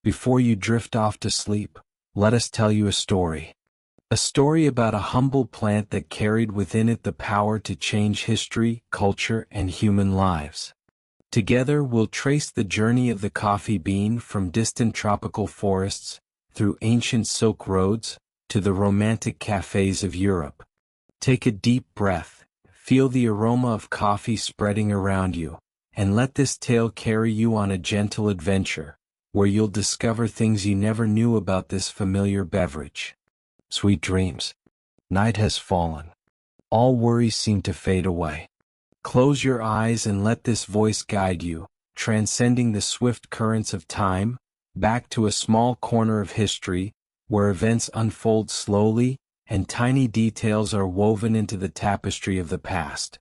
Before you drift off to sleep, let us tell you a story. A story about a humble plant that carried within it the power to change history, culture, and human lives. Together we'll trace the journey of the coffee bean from distant tropical forests, through ancient Silk roads, to the romantic cafes of Europe. Take a deep breath, feel the aroma of coffee spreading around you, and let this tale carry you on a gentle adventure, where you'll discover things you never knew about this familiar beverage. Sweet dreams. Night has fallen. All worries seem to fade away. Close your eyes and let this voice guide you, transcending the swift currents of time, back to a small corner of history, where events unfold slowly, and tiny details are woven into the tapestry of the past.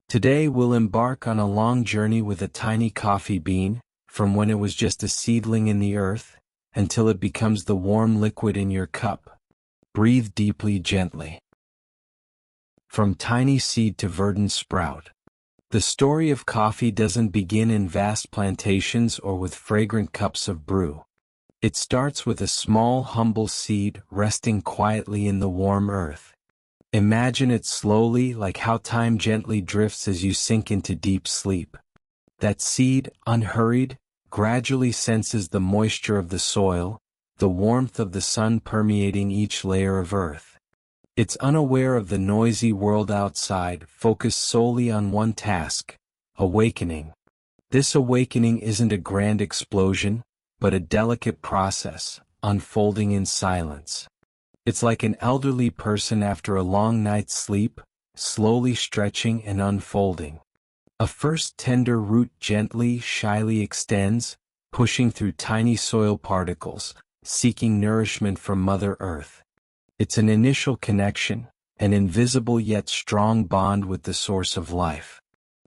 Today we'll embark on a long journey with a tiny coffee bean, from when it was just a seedling in the earth, until it becomes the warm liquid in your cup. Breathe deeply, gently. From tiny seed to verdant sprout. The story of coffee doesn't begin in vast plantations or with fragrant cups of brew. It starts with a small, humble seed resting quietly in the warm earth. Imagine it slowly, like how time gently drifts as you sink into deep sleep. That seed, unhurried, gradually senses the moisture of the soil, the warmth of the sun permeating each layer of earth. It's unaware of the noisy world outside, focused solely on one task: awakening. This awakening isn't a grand explosion, but a delicate process, unfolding in silence. It's like an elderly person after a long night's sleep, slowly stretching and unfolding. A first tender root gently, shyly extends, pushing through tiny soil particles, seeking nourishment from Mother Earth. It's an initial connection, an invisible yet strong bond with the source of life.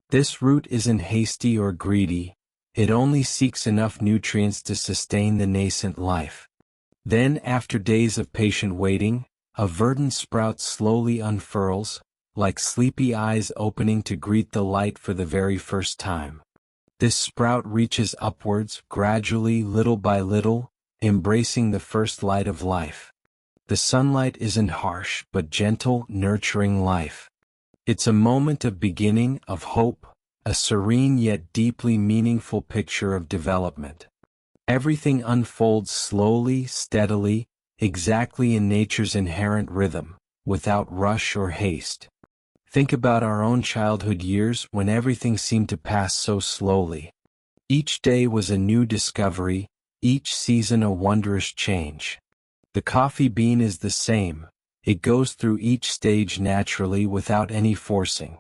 This root isn't hasty or greedy, it only seeks enough nutrients to sustain the nascent life. Then, after days of patient waiting, a verdant sprout slowly unfurls, like sleepy eyes opening to greet the light for the very first time. This sprout reaches upwards, gradually, little by little, embracing the first light of life. The sunlight isn't harsh, but gentle, nurturing life. It's a moment of beginning, of hope, a serene yet deeply meaningful picture of development. Everything unfolds slowly, steadily, exactly in nature's inherent rhythm, without rush or haste. Think about our own childhood years when everything seemed to pass so slowly. Each day was a new discovery, each season a wondrous change. The coffee bean is the same. It goes through each stage naturally without any forcing.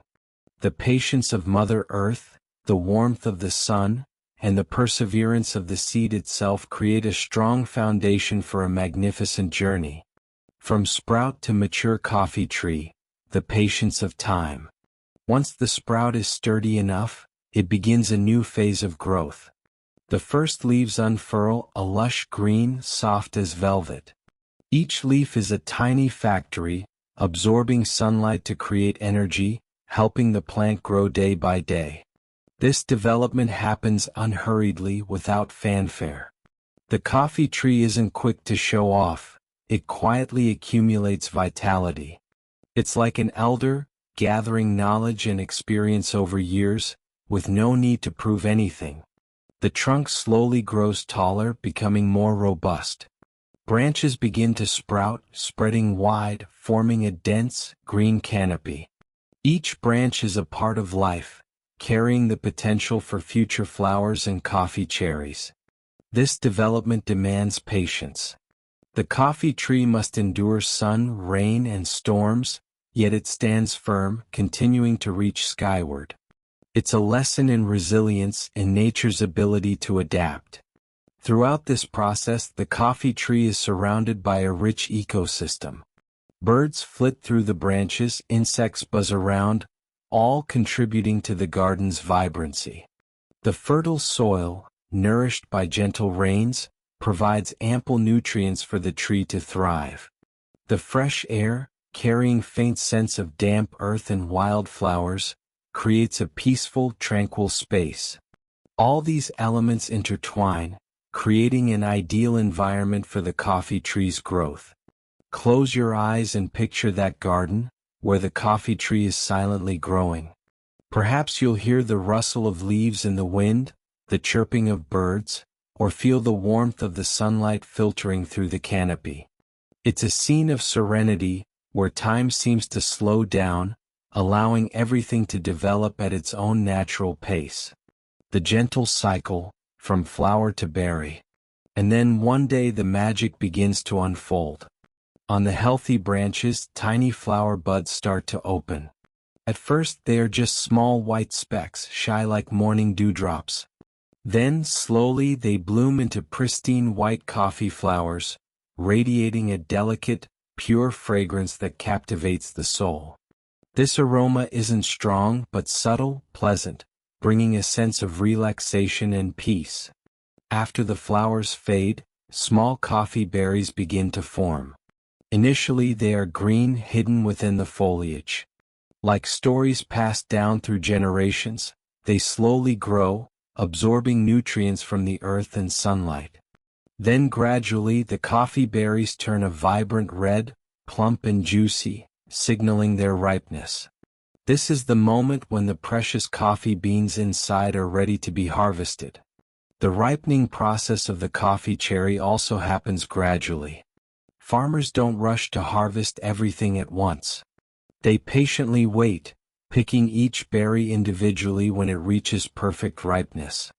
The patience of Mother Earth, the warmth of the sun, and the perseverance of the seed itself create a strong foundation for a magnificent journey. From sprout to mature coffee tree, the patience of time. Once the sprout is sturdy enough, it begins a new phase of growth. The first leaves unfurl, a lush green, soft as velvet. Each leaf is a tiny factory, absorbing sunlight to create energy, helping the plant grow day by day. This development happens unhurriedly, without fanfare. The coffee tree isn't quick to show off, it quietly accumulates vitality. It's like an elder, gathering knowledge and experience over years, with no need to prove anything. The trunk slowly grows taller, becoming more robust. Branches begin to sprout, spreading wide, forming a dense, green canopy. Each branch is a part of life, carrying the potential for future flowers and coffee cherries. This development demands patience. The coffee tree must endure sun, rain, and storms, yet it stands firm, continuing to reach skyward. It's a lesson in resilience, in nature's ability to adapt. Throughout this process, the coffee tree is surrounded by a rich ecosystem. Birds flit through the branches, insects buzz around, all contributing to the garden's vibrancy. The fertile soil, nourished by gentle rains, provides ample nutrients for the tree to thrive. The fresh air, carrying faint scents of damp earth and wildflowers, creates a peaceful, tranquil space. All these elements intertwine, creating an ideal environment for the coffee tree's growth. Close your eyes and picture that garden, where the coffee tree is silently growing. Perhaps you'll hear the rustle of leaves in the wind, the chirping of birds, or feel the warmth of the sunlight filtering through the canopy. It's a scene of serenity, where time seems to slow down, allowing everything to develop at its own natural pace. The gentle cycle, from flower to berry. And then one day the magic begins to unfold. On the healthy branches, tiny flower buds start to open. At first they are just small white specks, shy like morning dewdrops. Then, slowly they bloom into pristine white coffee flowers, radiating a delicate, pure fragrance that captivates the soul. This aroma isn't strong but subtle, pleasant, bringing a sense of relaxation and peace. After the flowers fade, small coffee berries begin to form. Initially they are green, hidden within the foliage. Like stories passed down through generations, they slowly grow, absorbing nutrients from the earth and sunlight. Then gradually the coffee berries turn a vibrant red, plump and juicy, signaling their ripeness. This is the moment when the precious coffee beans inside are ready to be harvested. The ripening process of the coffee cherry also happens gradually. Farmers don't rush to harvest everything at once. They patiently wait, picking each berry individually when it reaches perfect ripeness.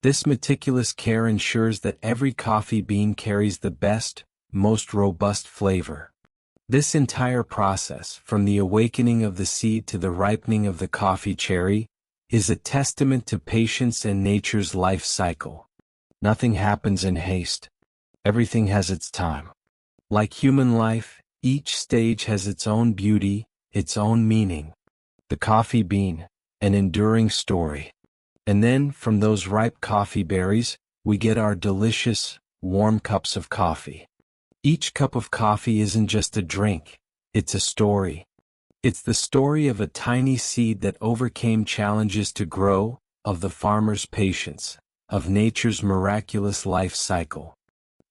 This meticulous care ensures that every coffee bean carries the best, most robust flavor. This entire process, from the awakening of the seed to the ripening of the coffee cherry, is a testament to patience and nature's life cycle. Nothing happens in haste. Everything has its time. Like human life, each stage has its own beauty, its own meaning. The coffee bean, an enduring story. And then, from those ripe coffee berries, we get our delicious, warm cups of coffee. Each cup of coffee isn't just a drink, it's a story. It's the story of a tiny seed that overcame challenges to grow, of the farmer's patience, of nature's miraculous life cycle.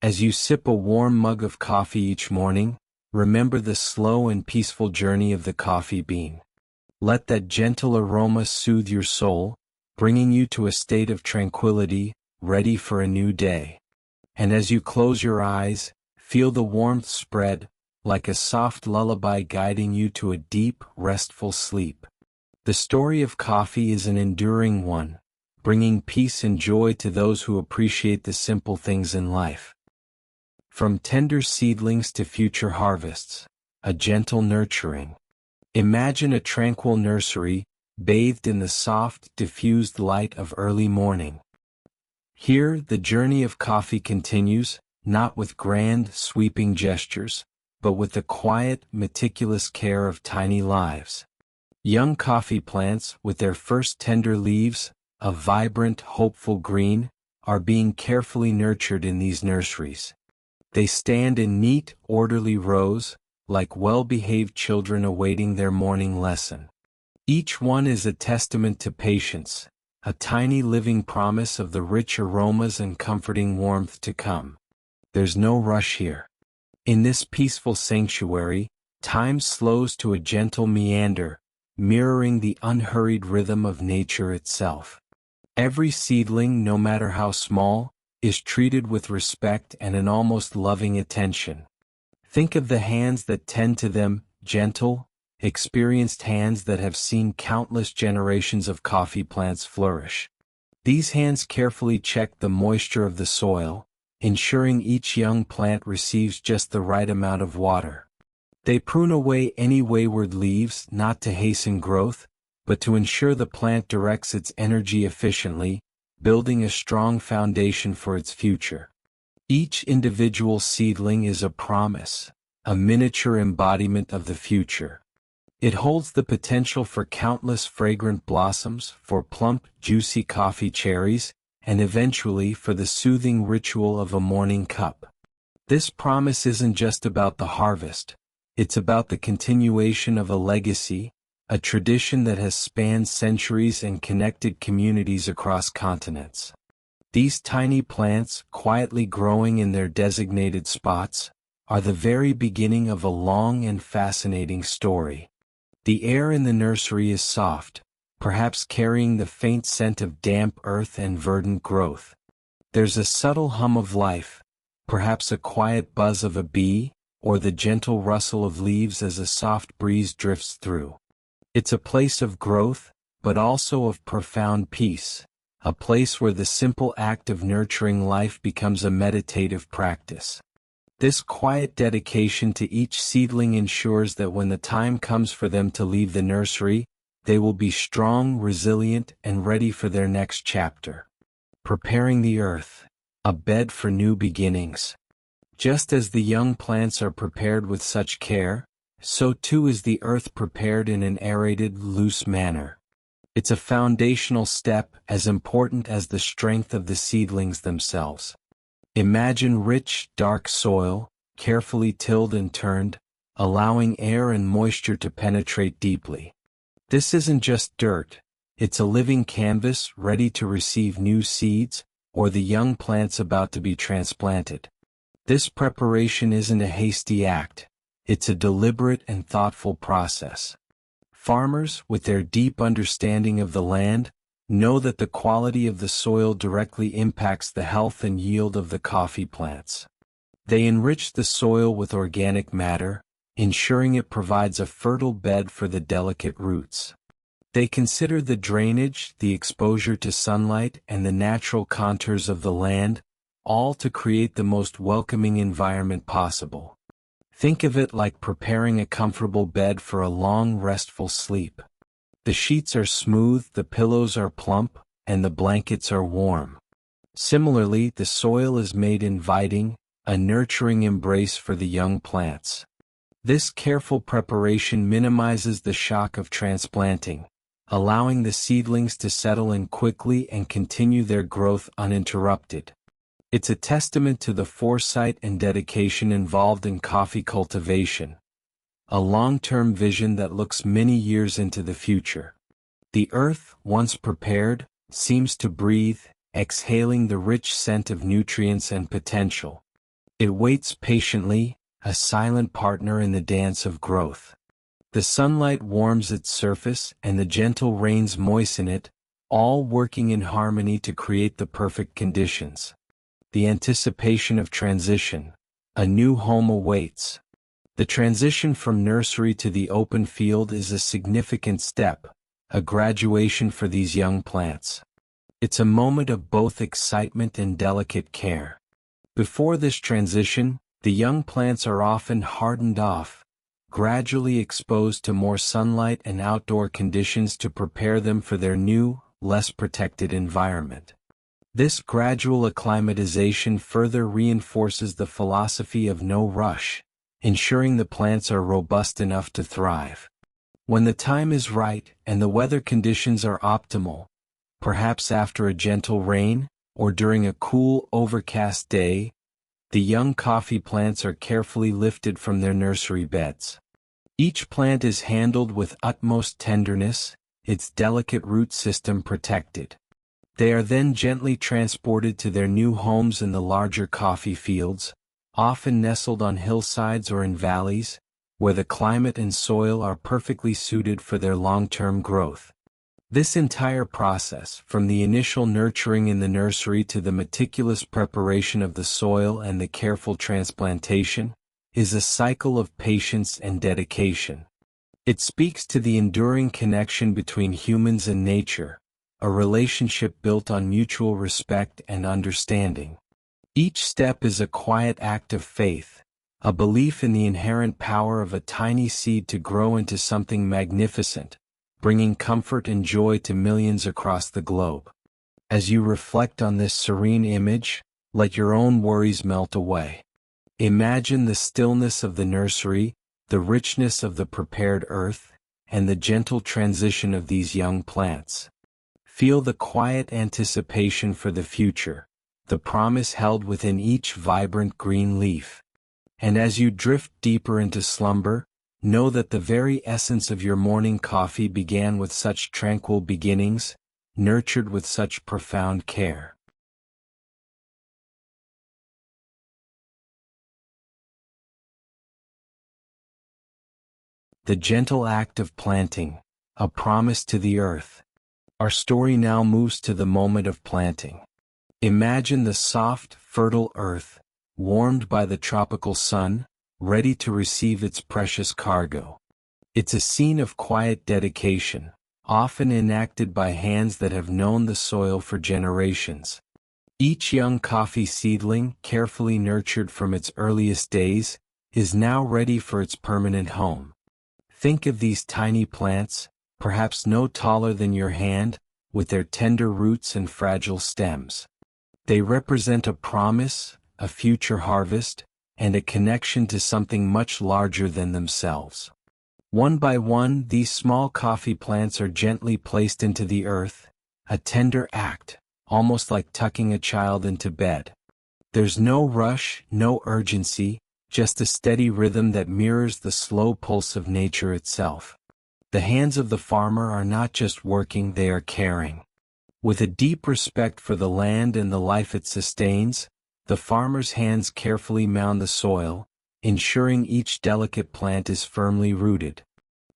As you sip a warm mug of coffee each morning, remember the slow and peaceful journey of the coffee bean. Let that gentle aroma soothe your soul, bringing you to a state of tranquility, ready for a new day. And as you close your eyes, feel the warmth spread, like a soft lullaby guiding you to a deep, restful sleep. The story of coffee is an enduring one, bringing peace and joy to those who appreciate the simple things in life. From tender seedlings to future harvests, a gentle nurturing. Imagine a tranquil nursery, bathed in the soft, diffused light of early morning. Here, the journey of coffee continues, not with grand, sweeping gestures, but with the quiet, meticulous care of tiny lives. Young coffee plants, with their first tender leaves, a vibrant, hopeful green, are being carefully nurtured in these nurseries. They stand in neat, orderly rows, like well-behaved children awaiting their morning lesson. Each one is a testament to patience, a tiny living promise of the rich aromas and comforting warmth to come. There's no rush here. In this peaceful sanctuary, time slows to a gentle meander, mirroring the unhurried rhythm of nature itself. Every seedling, no matter how small, is treated with respect and an almost loving attention. Think of the hands that tend to them, gentle, experienced hands that have seen countless generations of coffee plants flourish. These hands carefully check the moisture of the soil, ensuring each young plant receives just the right amount of water. They prune away any wayward leaves, not to hasten growth, but to ensure the plant directs its energy efficiently, building a strong foundation for its future. Each individual seedling is a promise, a miniature embodiment of the future. It holds the potential for countless fragrant blossoms, for plump, juicy coffee cherries, and eventually for the soothing ritual of a morning cup. This promise isn't just about the harvest, it's about the continuation of a legacy, a tradition that has spanned centuries and connected communities across continents. These tiny plants, quietly growing in their designated spots, are the very beginning of a long and fascinating story. The air in the nursery is soft, perhaps carrying the faint scent of damp earth and verdant growth. There's a subtle hum of life, perhaps a quiet buzz of a bee, or the gentle rustle of leaves as a soft breeze drifts through. It's a place of growth, but also of profound peace, a place where the simple act of nurturing life becomes a meditative practice. This quiet dedication to each seedling ensures that when the time comes for them to leave the nursery, they will be strong, resilient, and ready for their next chapter. Preparing the earth, a bed for new beginnings. Just as the young plants are prepared with such care, so too is the earth prepared in an aerated, loose manner. It's a foundational step as important as the strength of the seedlings themselves. Imagine rich, dark soil, carefully tilled and turned, allowing air and moisture to penetrate deeply. This isn't just dirt, it's a living canvas ready to receive new seeds, or the young plants about to be transplanted. This preparation isn't a hasty act, it's a deliberate and thoughtful process. Farmers, with their deep understanding of the land, know that the quality of the soil directly impacts the health and yield of the coffee plants. They enrich the soil with organic matter, ensuring it provides a fertile bed for the delicate roots. They consider the drainage, the exposure to sunlight, and the natural contours of the land, all to create the most welcoming environment possible. Think of it like preparing a comfortable bed for a long, restful sleep. The sheets are smooth, the pillows are plump, and the blankets are warm. Similarly, the soil is made inviting, a nurturing embrace for the young plants. This careful preparation minimizes the shock of transplanting, allowing the seedlings to settle in quickly and continue their growth uninterrupted. It's a testament to the foresight and dedication involved in coffee cultivation, a long-term vision that looks many years into the future. The earth, once prepared, seems to breathe, exhaling the rich scent of nutrients and potential. It waits patiently, a silent partner in the dance of growth. The sunlight warms its surface and the gentle rains moisten it, all working in harmony to create the perfect conditions. The anticipation of transition. A new home awaits. The transition from nursery to the open field is a significant step, a graduation for these young plants. It's a moment of both excitement and delicate care. Before this transition, the young plants are often hardened off, gradually exposed to more sunlight and outdoor conditions to prepare them for their new, less protected environment. This gradual acclimatization further reinforces the philosophy of no rush, ensuring the plants are robust enough to thrive. When the time is right and the weather conditions are optimal, perhaps after a gentle rain, or during a cool, overcast day, the young coffee plants are carefully lifted from their nursery beds. Each plant is handled with utmost tenderness, its delicate root system protected. They are then gently transported to their new homes in the larger coffee fields, often nestled on hillsides or in valleys, where the climate and soil are perfectly suited for their long-term growth. This entire process, from the initial nurturing in the nursery to the meticulous preparation of the soil and the careful transplantation, is a cycle of patience and dedication. It speaks to the enduring connection between humans and nature, a relationship built on mutual respect and understanding. Each step is a quiet act of faith, a belief in the inherent power of a tiny seed to grow into something magnificent, bringing comfort and joy to millions across the globe. As you reflect on this serene image, let your own worries melt away. Imagine the stillness of the nursery, the richness of the prepared earth, and the gentle transition of these young plants. Feel the quiet anticipation for the future, the promise held within each vibrant green leaf. And as you drift deeper into slumber, know that the very essence of your morning coffee began with such tranquil beginnings, nurtured with such profound care. the gentle act of planting, a promise to the earth. Our story now moves to the moment of planting. Imagine the soft, fertile earth, warmed by the tropical sun, ready to receive its precious cargo. It's a scene of quiet dedication, often enacted by hands that have known the soil for generations. Each young coffee seedling, carefully nurtured from its earliest days, is now ready for its permanent home. Think of these tiny plants, perhaps no taller than your hand, with their tender roots and fragile stems. They represent a promise, a future harvest, and a connection to something much larger than themselves. One by one, these small coffee plants are gently placed into the earth, a tender act, almost like tucking a child into bed. There's no rush, no urgency, just a steady rhythm that mirrors the slow pulse of nature itself. The hands of the farmer are not just working, they are caring. With a deep respect for the land and the life it sustains, the farmer's hands carefully mound the soil, ensuring each delicate plant is firmly rooted.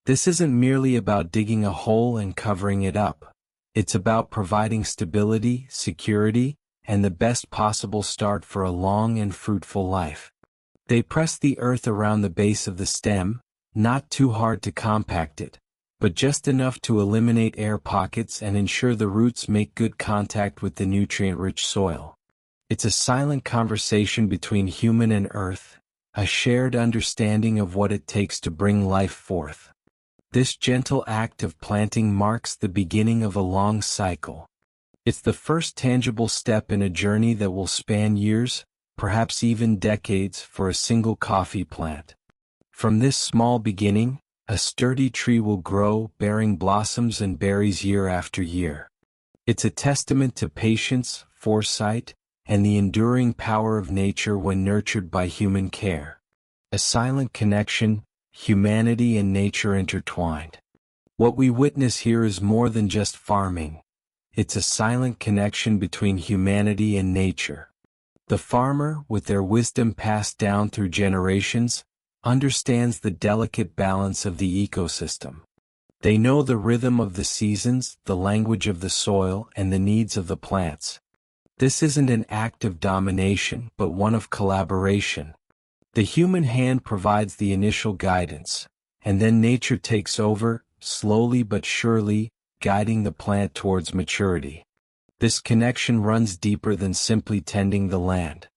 This isn't merely about digging a hole and covering it up. It's about providing stability, security, and the best possible start for a long and fruitful life. They press the earth around the base of the stem, not too hard to compact it, but just enough to eliminate air pockets and ensure the roots make good contact with the nutrient-rich soil. It's a silent conversation between human and earth, a shared understanding of what it takes to bring life forth. This gentle act of planting marks the beginning of a long cycle. It's the first tangible step in a journey that will span years, perhaps even decades, for a single coffee plant. From this small beginning, a sturdy tree will grow, bearing blossoms and berries year after year. It's a testament to patience, foresight, and the enduring power of nature when nurtured by human care. A silent connection, humanity and nature intertwined. What we witness here is more than just farming. It's a silent connection between humanity and nature. The farmer, with their wisdom passed down through generations, understands the delicate balance of the ecosystem. They know the rhythm of the seasons, the language of the soil, and the needs of the plants. This isn't an act of domination, but one of collaboration. The human hand provides the initial guidance, and then nature takes over, slowly but surely, guiding the plant towards maturity. This connection runs deeper than simply tending the land.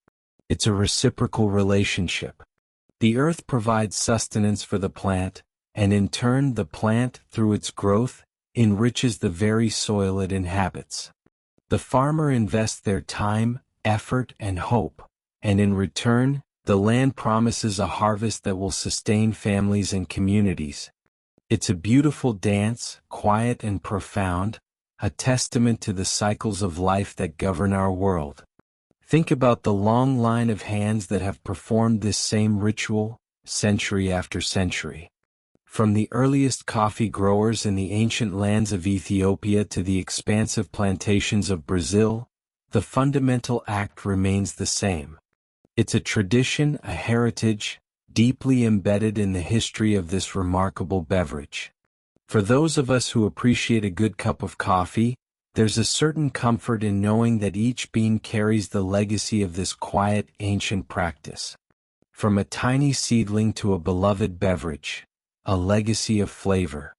It's a reciprocal relationship. The earth provides sustenance for the plant, and in turn the plant, through its growth, enriches the very soil it inhabits. The farmer invests their time, effort, and hope, and in return, the land promises a harvest that will sustain families and communities. It's a beautiful dance, quiet and profound, a testament to the cycles of life that govern our world. Think about the long line of hands that have performed this same ritual, century after century. From the earliest coffee growers in the ancient lands of Ethiopia to the expansive plantations of Brazil, the fundamental act remains the same. It's a tradition, a heritage, deeply embedded in the history of this remarkable beverage. For those of us who appreciate a good cup of coffee, there's a certain comfort in knowing that each bean carries the legacy of this quiet, ancient practice. From a tiny seedling to a beloved beverage, a legacy of flavor.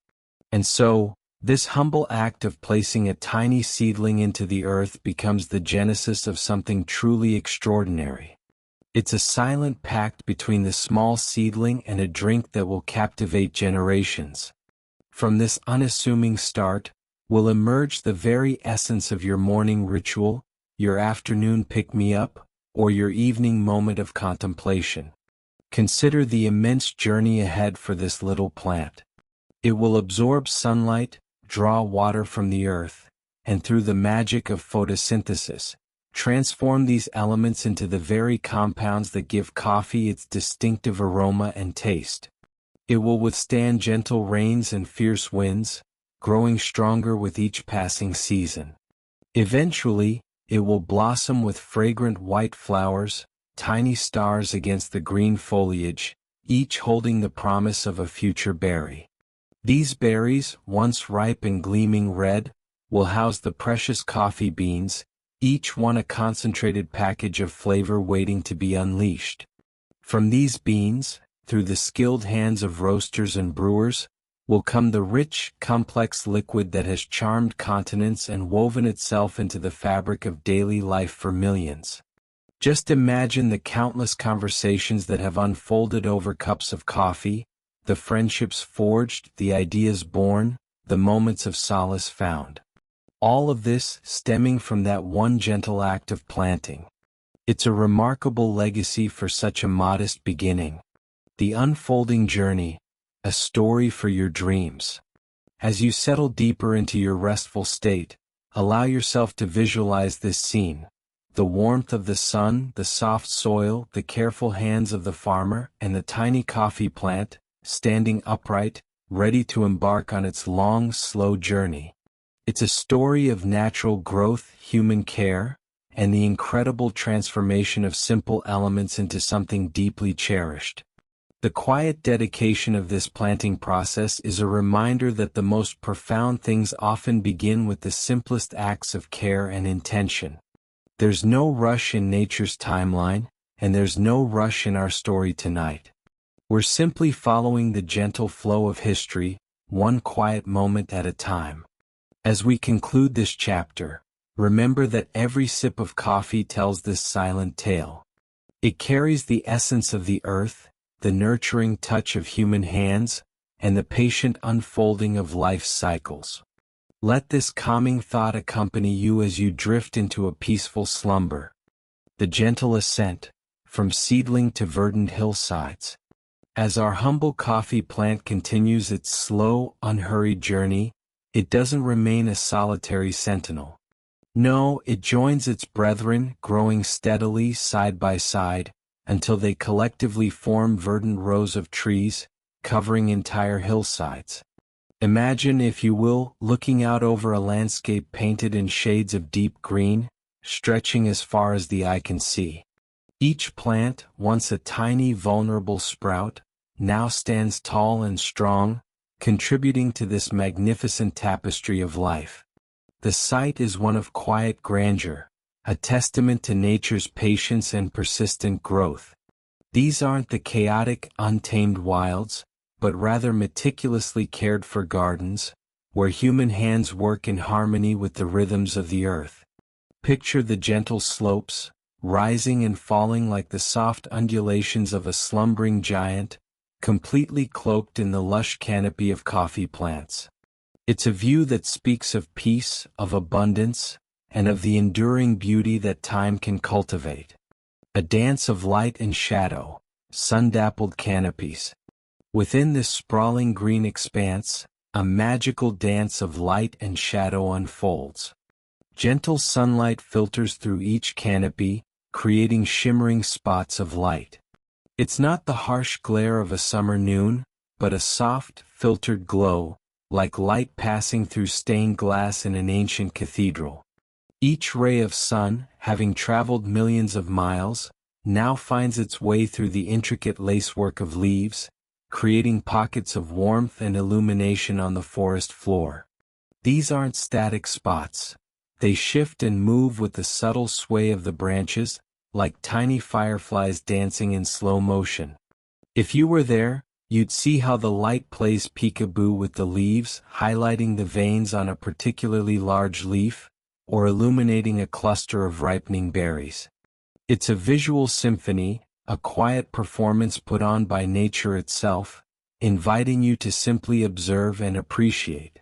And so, this humble act of placing a tiny seedling into the earth becomes the genesis of something truly extraordinary. It's a silent pact between the small seedling and a drink that will captivate generations. From this unassuming start, will emerge the very essence of your morning ritual, your afternoon pick-me-up, or your evening moment of contemplation. Consider the immense journey ahead for this little plant. It will absorb sunlight, draw water from the earth, and through the magic of photosynthesis, transform these elements into the very compounds that give coffee its distinctive aroma and taste. It will withstand gentle rains and fierce winds, growing stronger with each passing season. Eventually, it will blossom with fragrant white flowers, tiny stars against the green foliage, each holding the promise of a future berry. These berries, once ripe and gleaming red, will house the precious coffee beans, each one a concentrated package of flavor waiting to be unleashed. From these beans, through the skilled hands of roasters and brewers, will come the rich, complex liquid that has charmed continents and woven itself into the fabric of daily life for millions. Just imagine the countless conversations that have unfolded over cups of coffee, the friendships forged, the ideas born, the moments of solace found. All of this stemming from that one gentle act of planting. It's a remarkable legacy for such a modest beginning. The unfolding journey, a story for your dreams. As you settle deeper into your restful state, allow yourself to visualize this scene. The warmth of the sun, the soft soil, the careful hands of the farmer, and the tiny coffee plant, standing upright, ready to embark on its long, slow journey. It's a story of natural growth, human care, and the incredible transformation of simple elements into something deeply cherished. The quiet dedication of this planting process is a reminder that the most profound things often begin with the simplest acts of care and intention. There's no rush in nature's timeline, and there's no rush in our story tonight. We're simply following the gentle flow of history, one quiet moment at a time. As we conclude this chapter, remember that every sip of coffee tells this silent tale. It carries the essence of the earth, the nurturing touch of human hands, and the patient unfolding of life's cycles. Let this calming thought accompany you as you drift into a peaceful slumber. The gentle ascent, from seedling to verdant hillsides. As our humble coffee plant continues its slow, unhurried journey, it doesn't remain a solitary sentinel. No, it joins its brethren, growing steadily side by side, until they collectively form verdant rows of trees, covering entire hillsides. Imagine, if you will, looking out over a landscape painted in shades of deep green, stretching as far as the eye can see. Each plant, once a tiny vulnerable sprout, now stands tall and strong, contributing to this magnificent tapestry of life. The sight is one of quiet grandeur, a testament to nature's patience and persistent growth. These aren't the chaotic, untamed wilds, but rather meticulously cared for gardens, where human hands work in harmony with the rhythms of the earth. Picture the gentle slopes, rising and falling like the soft undulations of a slumbering giant, completely cloaked in the lush canopy of coffee plants. It's a view that speaks of peace, of abundance, and of the enduring beauty that time can cultivate. A dance of light and shadow, sun-dappled canopies. Within this sprawling green expanse, a magical dance of light and shadow unfolds. Gentle sunlight filters through each canopy, creating shimmering spots of light. It's not the harsh glare of a summer noon, but a soft, filtered glow, like light passing through stained glass in an ancient cathedral. Each ray of sun, having traveled millions of miles, now finds its way through the intricate lacework of leaves, creating pockets of warmth and illumination on the forest floor. These aren't static spots. They shift and move with the subtle sway of the branches, like tiny fireflies dancing in slow motion. If you were there, you'd see how the light plays peekaboo with the leaves, highlighting the veins on a particularly large leaf, or illuminating a cluster of ripening berries. It's a visual symphony, a quiet performance put on by nature itself, inviting you to simply observe and appreciate.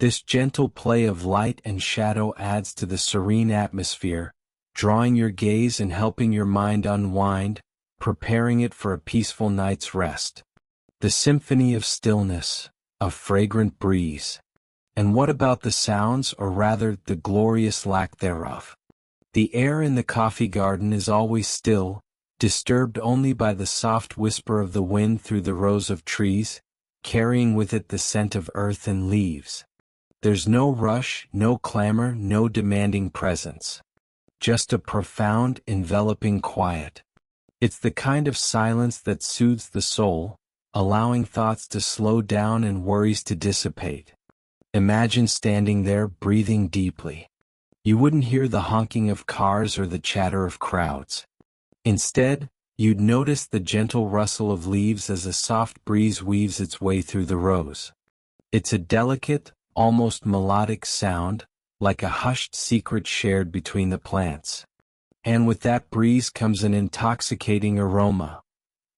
This gentle play of light and shadow adds to the serene atmosphere, drawing your gaze and helping your mind unwind, preparing it for a peaceful night's rest. The symphony of stillness, a fragrant breeze. And what about the sounds, or rather, the glorious lack thereof? The air in the coffee garden is always still, disturbed only by the soft whisper of the wind through the rows of trees, carrying with it the scent of earth and leaves. There's no rush, no clamor, no demanding presence. Just a profound, enveloping quiet. It's the kind of silence that soothes the soul, allowing thoughts to slow down and worries to dissipate. Imagine standing there breathing deeply. You wouldn't hear the honking of cars or the chatter of crowds. Instead, you'd notice the gentle rustle of leaves as a soft breeze weaves its way through the rows. It's a delicate, almost melodic sound, like a hushed secret shared between the plants. And with that breeze comes an intoxicating aroma.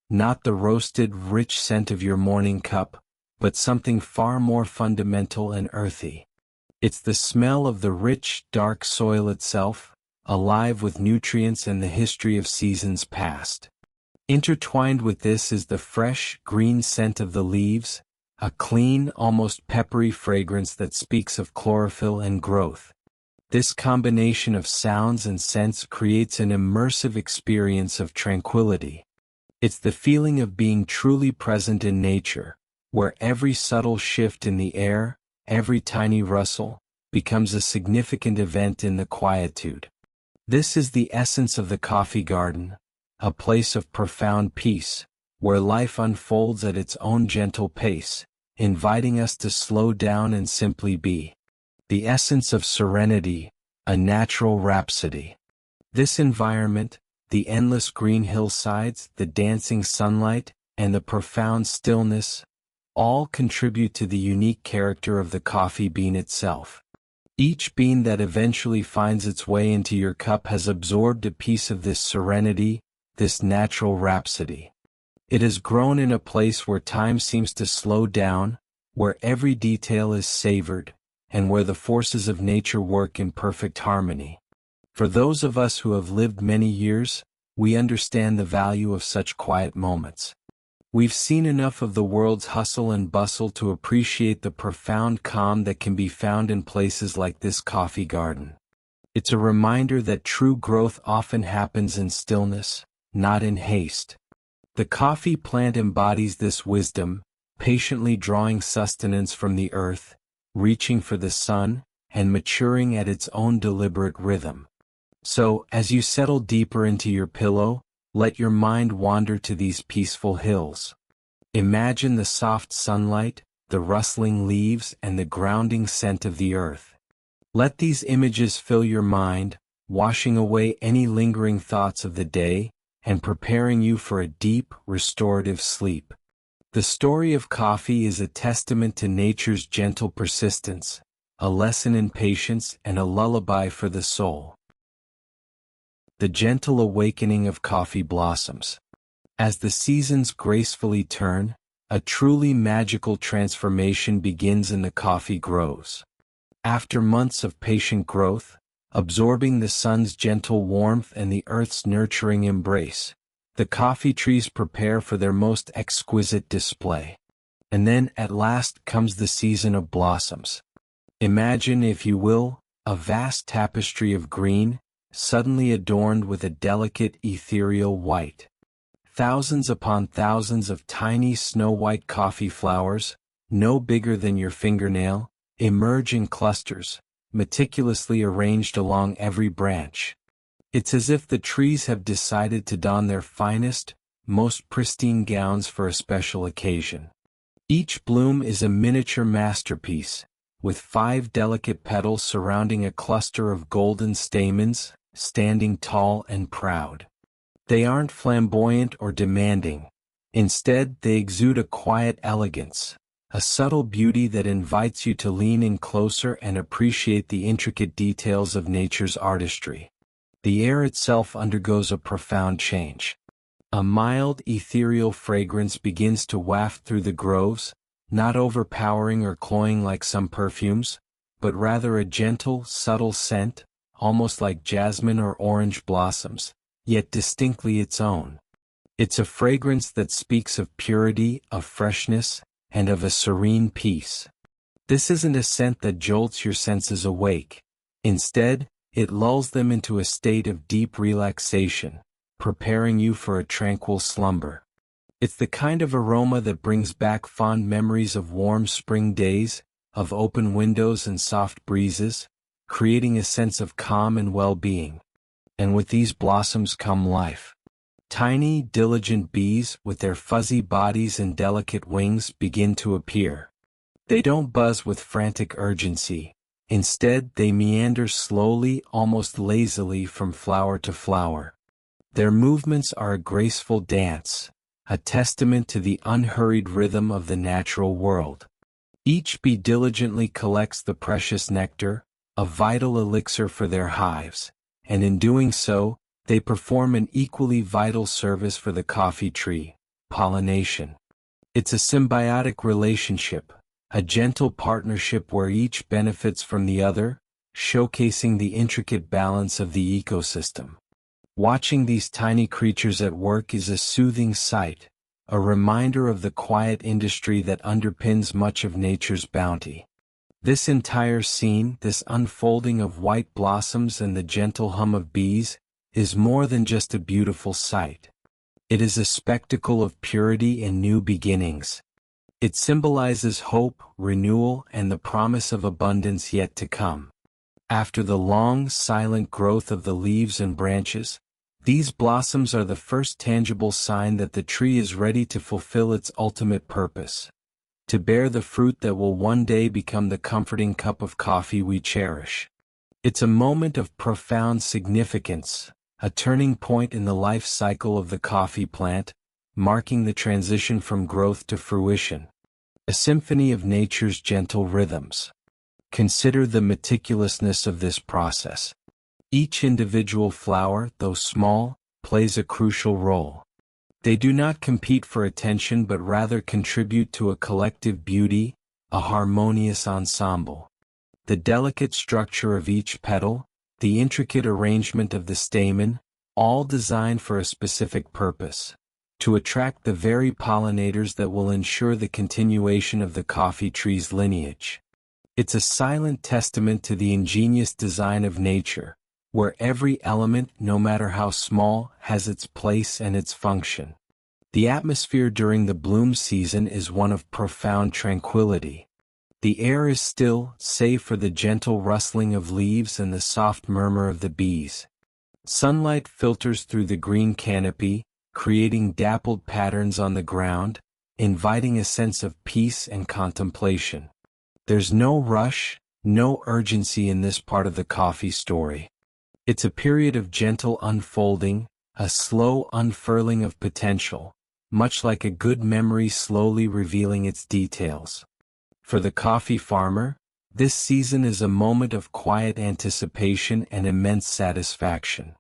Not the roasted, rich scent of your morning cup, but something far more fundamental and earthy. It's the smell of the rich, dark soil itself, alive with nutrients and the history of seasons past. Intertwined with this is the fresh, green scent of the leaves, a clean, almost peppery fragrance that speaks of chlorophyll and growth. This combination of sounds and scents creates an immersive experience of tranquility. It's the feeling of being truly present in nature, where every subtle shift in the air, every tiny rustle, becomes a significant event in the quietude. This is the essence of the coffee garden, a place of profound peace, where life unfolds at its own gentle pace, inviting us to slow down and simply be. The essence of serenity, a natural rhapsody. This environment, the endless green hillsides, the dancing sunlight, and the profound stillness, all contribute to the unique character of the coffee bean itself. Each bean that eventually finds its way into your cup has absorbed a piece of this serenity, this natural rhapsody. It has grown in a place where time seems to slow down, where every detail is savored, and where the forces of nature work in perfect harmony. For those of us who have lived many years, we understand the value of such quiet moments. We've seen enough of the world's hustle and bustle to appreciate the profound calm that can be found in places like this coffee garden. It's a reminder that true growth often happens in stillness, not in haste. The coffee plant embodies this wisdom, patiently drawing sustenance from the earth, reaching for the sun, and maturing at its own deliberate rhythm. So, as you settle deeper into your pillow, let your mind wander to these peaceful hills. Imagine the soft sunlight, the rustling leaves, and the grounding scent of the earth. Let these images fill your mind, washing away any lingering thoughts of the day, and preparing you for a deep, restorative sleep. The story of coffee is a testament to nature's gentle persistence, a lesson in patience and a lullaby for the soul. The gentle awakening of coffee blossoms. As the seasons gracefully turn, a truly magical transformation begins in the coffee groves. After months of patient growth, absorbing the sun's gentle warmth and the earth's nurturing embrace, the coffee trees prepare for their most exquisite display. And then, at last, comes the season of blossoms. Imagine, if you will, a vast tapestry of green, suddenly adorned with a delicate ethereal white. Thousands upon thousands of tiny snow-white coffee flowers, no bigger than your fingernail, emerge in clusters, meticulously arranged along every branch. It's as if the trees have decided to don their finest, most pristine gowns for a special occasion. Each bloom is a miniature masterpiece, with 5 delicate petals surrounding a cluster of golden stamens, standing tall and proud. They aren't flamboyant or demanding. Instead, they exude a quiet elegance, a subtle beauty that invites you to lean in closer and appreciate the intricate details of nature's artistry. The air itself undergoes a profound change. A mild, ethereal fragrance begins to waft through the groves, not overpowering or cloying like some perfumes, but rather a gentle, subtle scent, almost like jasmine or orange blossoms, yet distinctly its own. It's a fragrance that speaks of purity, of freshness, and of a serene peace. This isn't a scent that jolts your senses awake. Instead, it lulls them into a state of deep relaxation, preparing you for a tranquil slumber. It's the kind of aroma that brings back fond memories of warm spring days, of open windows and soft breezes, creating a sense of calm and well-being. And with these blossoms come life. Tiny, diligent bees with their fuzzy bodies and delicate wings begin to appear. They don't buzz with frantic urgency. Instead, they meander slowly, almost lazily from flower to flower. Their movements are a graceful dance, a testament to the unhurried rhythm of the natural world. Each bee diligently collects the precious nectar, a vital elixir for their hives, and in doing so, they perform an equally vital service for the coffee tree, pollination. It's a symbiotic relationship, a gentle partnership where each benefits from the other, showcasing the intricate balance of the ecosystem. Watching these tiny creatures at work is a soothing sight, a reminder of the quiet industry that underpins much of nature's bounty. This entire scene, this unfolding of white blossoms and the gentle hum of bees, is more than just a beautiful sight. It is a spectacle of purity and new beginnings. It symbolizes hope, renewal, and the promise of abundance yet to come. After the long, silent growth of the leaves and branches, these blossoms are the first tangible sign that the tree is ready to fulfill its ultimate purpose, to bear the fruit that will one day become the comforting cup of coffee we cherish. It's a moment of profound significance, a turning point in the life cycle of the coffee plant, marking the transition from growth to fruition. A symphony of nature's gentle rhythms. Consider the meticulousness of this process. Each individual flower, though small, plays a crucial role. They do not compete for attention but rather contribute to a collective beauty, a harmonious ensemble. The delicate structure of each petal, the intricate arrangement of the stamen, all designed for a specific purpose, to attract the very pollinators that will ensure the continuation of the coffee tree's lineage. It's a silent testament to the ingenious design of nature, where every element, no matter how small, has its place and its function. The atmosphere during the bloom season is one of profound tranquility. The air is still, save for the gentle rustling of leaves and the soft murmur of the bees. Sunlight filters through the green canopy, creating dappled patterns on the ground, inviting a sense of peace and contemplation. There's no rush, no urgency in this part of the coffee story. It's a period of gentle unfolding, a slow unfurling of potential, much like a good memory slowly revealing its details. For the coffee farmer, this season is a moment of quiet anticipation and immense satisfaction.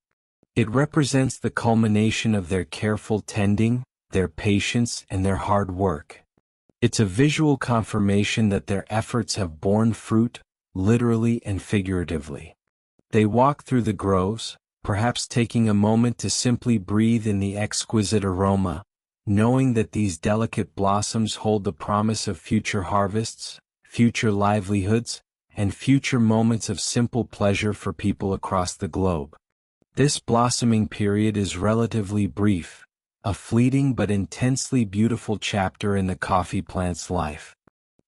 It represents the culmination of their careful tending, their patience, and their hard work. It's a visual confirmation that their efforts have borne fruit, literally and figuratively. They walk through the groves, perhaps taking a moment to simply breathe in the exquisite aroma, knowing that these delicate blossoms hold the promise of future harvests, future livelihoods, and future moments of simple pleasure for people across the globe. This blossoming period is relatively brief, a fleeting but intensely beautiful chapter in the coffee plant's life.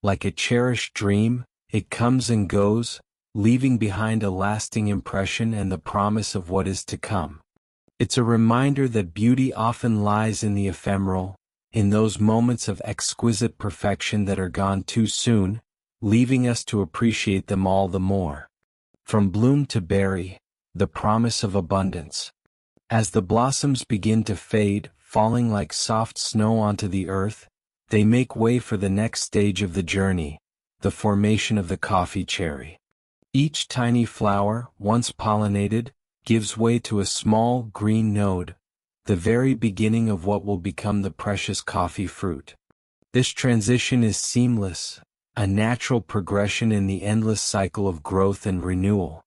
Like a cherished dream, it comes and goes, leaving behind a lasting impression and the promise of what is to come. It's a reminder that beauty often lies in the ephemeral, in those moments of exquisite perfection that are gone too soon, leaving us to appreciate them all the more. From bloom to berry, the promise of abundance. As the blossoms begin to fade, falling like soft snow onto the earth, they make way for the next stage of the journey, the formation of the coffee cherry. Each tiny flower, once pollinated, gives way to a small green node, the very beginning of what will become the precious coffee fruit. This transition is seamless, a natural progression in the endless cycle of growth and renewal.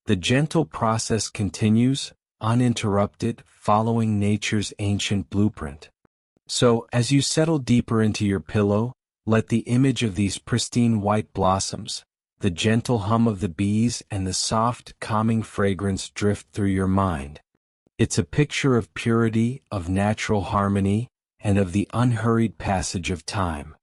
The gentle process continues, uninterrupted, following nature's ancient blueprint. So, as you settle deeper into your pillow, let the image of these pristine white blossoms, the gentle hum of the bees and the soft, calming fragrance drift through your mind. It's a picture of purity, of natural harmony, and of the unhurried passage of time.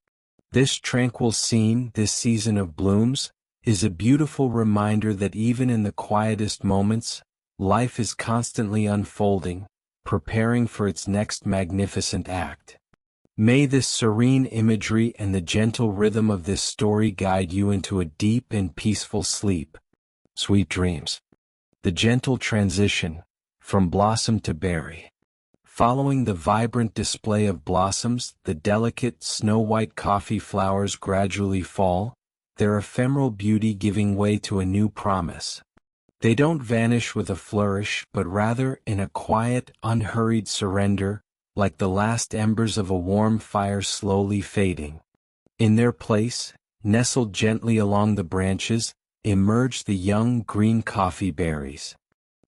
This tranquil scene, this season of blooms, is a beautiful reminder that even in the quietest moments, life is constantly unfolding, preparing for its next magnificent act. May this serene imagery and the gentle rhythm of this story guide you into a deep and peaceful sleep. Sweet dreams. The gentle transition from blossom to berry. Following the vibrant display of blossoms, the delicate snow-white coffee flowers gradually fall, their ephemeral beauty giving way to a new promise. They don't vanish with a flourish, but rather in a quiet, unhurried surrender, like the last embers of a warm fire slowly fading. In their place, nestled gently along the branches, emerge the young green coffee berries.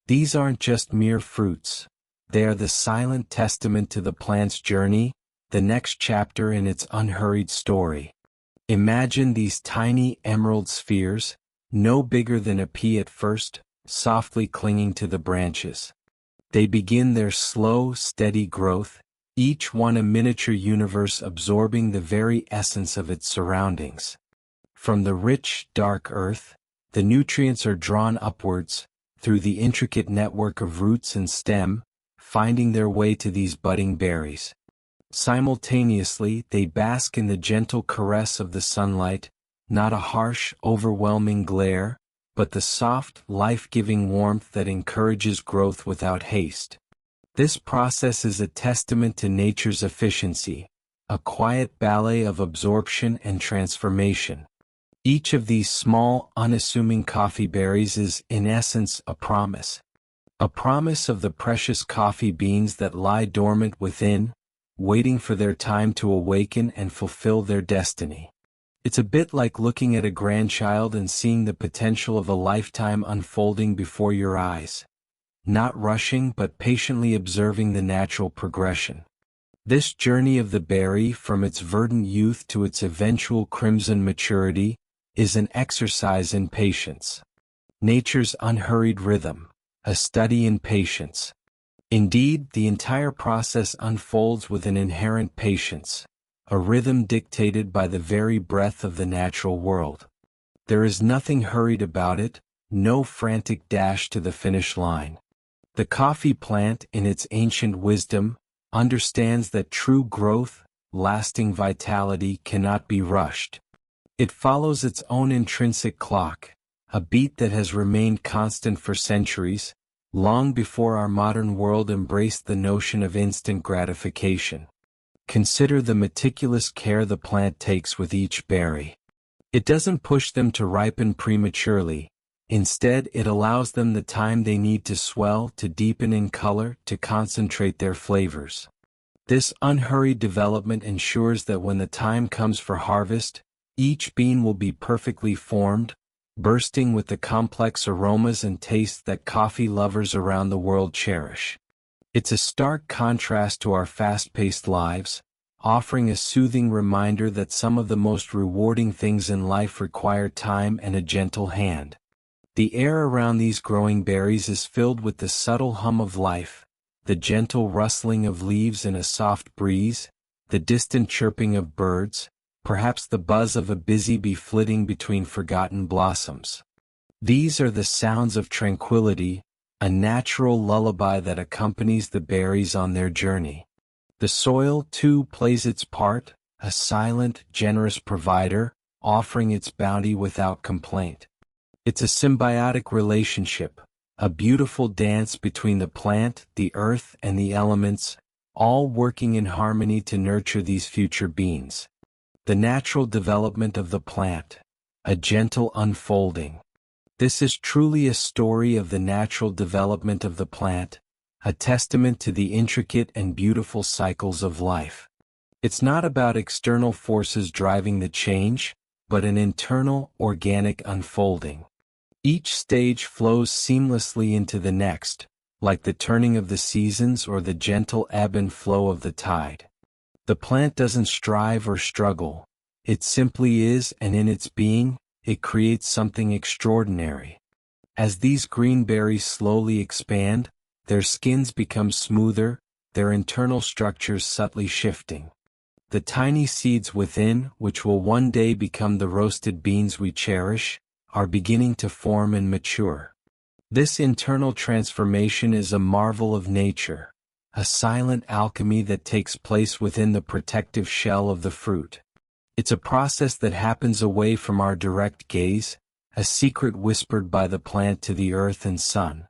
These aren't just mere fruits. They are the silent testament to the plant's journey, the next chapter in its unhurried story. Imagine these tiny emerald spheres, no bigger than a pea at first, softly clinging to the branches. They begin their slow, steady growth, each one a miniature universe absorbing the very essence of its surroundings. From the rich, dark earth, the nutrients are drawn upwards, through the intricate network of roots and stem, finding their way to these budding berries. Simultaneously, they bask in the gentle caress of the sunlight, not a harsh, overwhelming glare, but the soft, life-giving warmth that encourages growth without haste. This process is a testament to nature's efficiency, a quiet ballet of absorption and transformation. Each of these small, unassuming coffee berries is, in essence, a promise of the precious coffee beans that lie dormant within, waiting for their time to awaken and fulfill their destiny. It's a bit like looking at a grandchild and seeing the potential of a lifetime unfolding before your eyes. Not rushing but patiently observing the natural progression. This journey of the berry, from its verdant youth to its eventual crimson maturity, is an exercise in patience. Nature's unhurried rhythm, a study in patience. Indeed, the entire process unfolds with an inherent patience, a rhythm dictated by the very breath of the natural world. There is nothing hurried about it, no frantic dash to the finish line. The coffee plant, in its ancient wisdom, understands that true growth, lasting vitality cannot be rushed. It follows its own intrinsic clock, a beat that has remained constant for centuries, long before our modern world embraced the notion of instant gratification. Consider the meticulous care the plant takes with each berry. It doesn't push them to ripen prematurely. Instead, it allows them the time they need to swell, to deepen in color, to concentrate their flavors. This unhurried development ensures that when the time comes for harvest, each bean will be perfectly formed, bursting with the complex aromas and tastes that coffee lovers around the world cherish. It's a stark contrast to our fast-paced lives, offering a soothing reminder that some of the most rewarding things in life require time and a gentle hand. The air around these growing berries is filled with the subtle hum of life, the gentle rustling of leaves in a soft breeze, the distant chirping of birds, perhaps the buzz of a busy bee flitting between forgotten blossoms. These are the sounds of tranquility, a natural lullaby that accompanies the berries on their journey. The soil, too, plays its part, a silent, generous provider, offering its bounty without complaint. It's a symbiotic relationship, a beautiful dance between the plant, the earth, and the elements, all working in harmony to nurture these future beings. The natural development of the plant, a gentle unfolding. This is truly a story of the natural development of the plant, a testament to the intricate and beautiful cycles of life. It's not about external forces driving the change, but an internal, organic unfolding. Each stage flows seamlessly into the next, like the turning of the seasons or the gentle ebb and flow of the tide. The plant doesn't strive or struggle. It simply is, and in its being, it creates something extraordinary. As these green berries slowly expand, their skins become smoother, their internal structures subtly shifting. The tiny seeds within, which will one day become the roasted beans we cherish, are beginning to form and mature. This internal transformation is a marvel of nature, a silent alchemy that takes place within the protective shell of the fruit. It's a process that happens away from our direct gaze, a secret whispered by the plant to the earth and sun.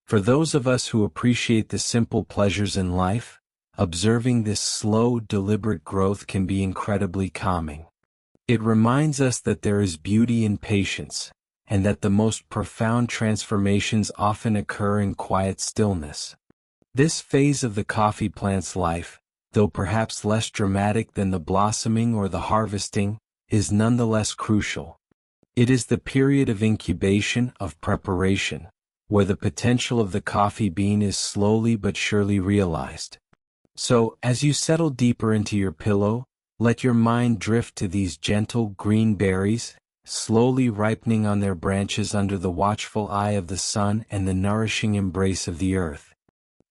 For those of us who appreciate the simple pleasures in life, observing this slow, deliberate growth can be incredibly calming. It reminds us that there is beauty in patience, and that the most profound transformations often occur in quiet stillness. This phase of the coffee plant's life, though perhaps less dramatic than the blossoming or the harvesting, is nonetheless crucial. It is the period of incubation, of preparation, where the potential of the coffee bean is slowly but surely realized. So, as you settle deeper into your pillow, let your mind drift to these gentle green berries, slowly ripening on their branches under the watchful eye of the sun and the nourishing embrace of the earth.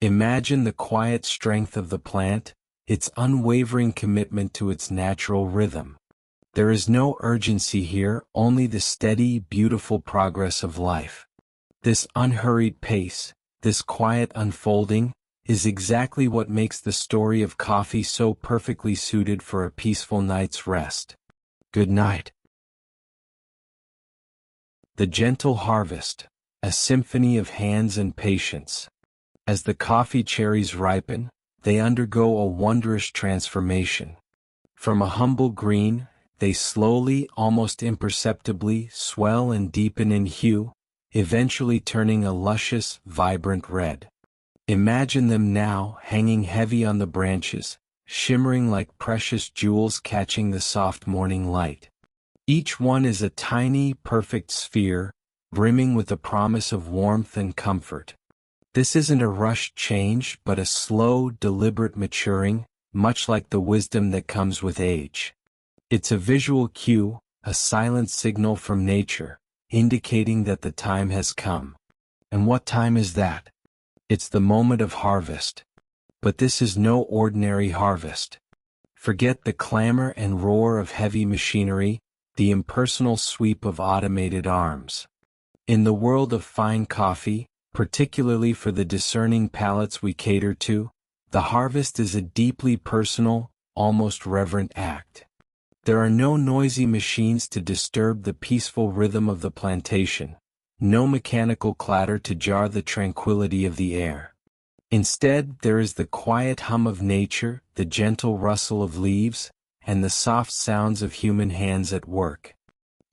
Imagine the quiet strength of the plant, its unwavering commitment to its natural rhythm. There is no urgency here, only the steady, beautiful progress of life. This unhurried pace, this quiet unfolding, is exactly what makes the story of coffee so perfectly suited for a peaceful night's rest. Good night. The gentle harvest, a symphony of hands and patience. As the coffee cherries ripen, they undergo a wondrous transformation. From a humble green, they slowly, almost imperceptibly, swell and deepen in hue, eventually turning a luscious, vibrant red. Imagine them now, hanging heavy on the branches, shimmering like precious jewels catching the soft morning light. Each one is a tiny, perfect sphere, brimming with the promise of warmth and comfort. This isn't a rushed change, but a slow, deliberate maturing, much like the wisdom that comes with age. It's a visual cue, a silent signal from nature, indicating that the time has come. And what time is that? It's the moment of harvest. But this is no ordinary harvest. Forget the clamor and roar of heavy machinery, the impersonal sweep of automated arms. In the world of fine coffee, particularly for the discerning palates we cater to, the harvest is a deeply personal, almost reverent act. There are no noisy machines to disturb the peaceful rhythm of the plantation, no mechanical clatter to jar the tranquility of the air. Instead, there is the quiet hum of nature, the gentle rustle of leaves, and the soft sounds of human hands at work.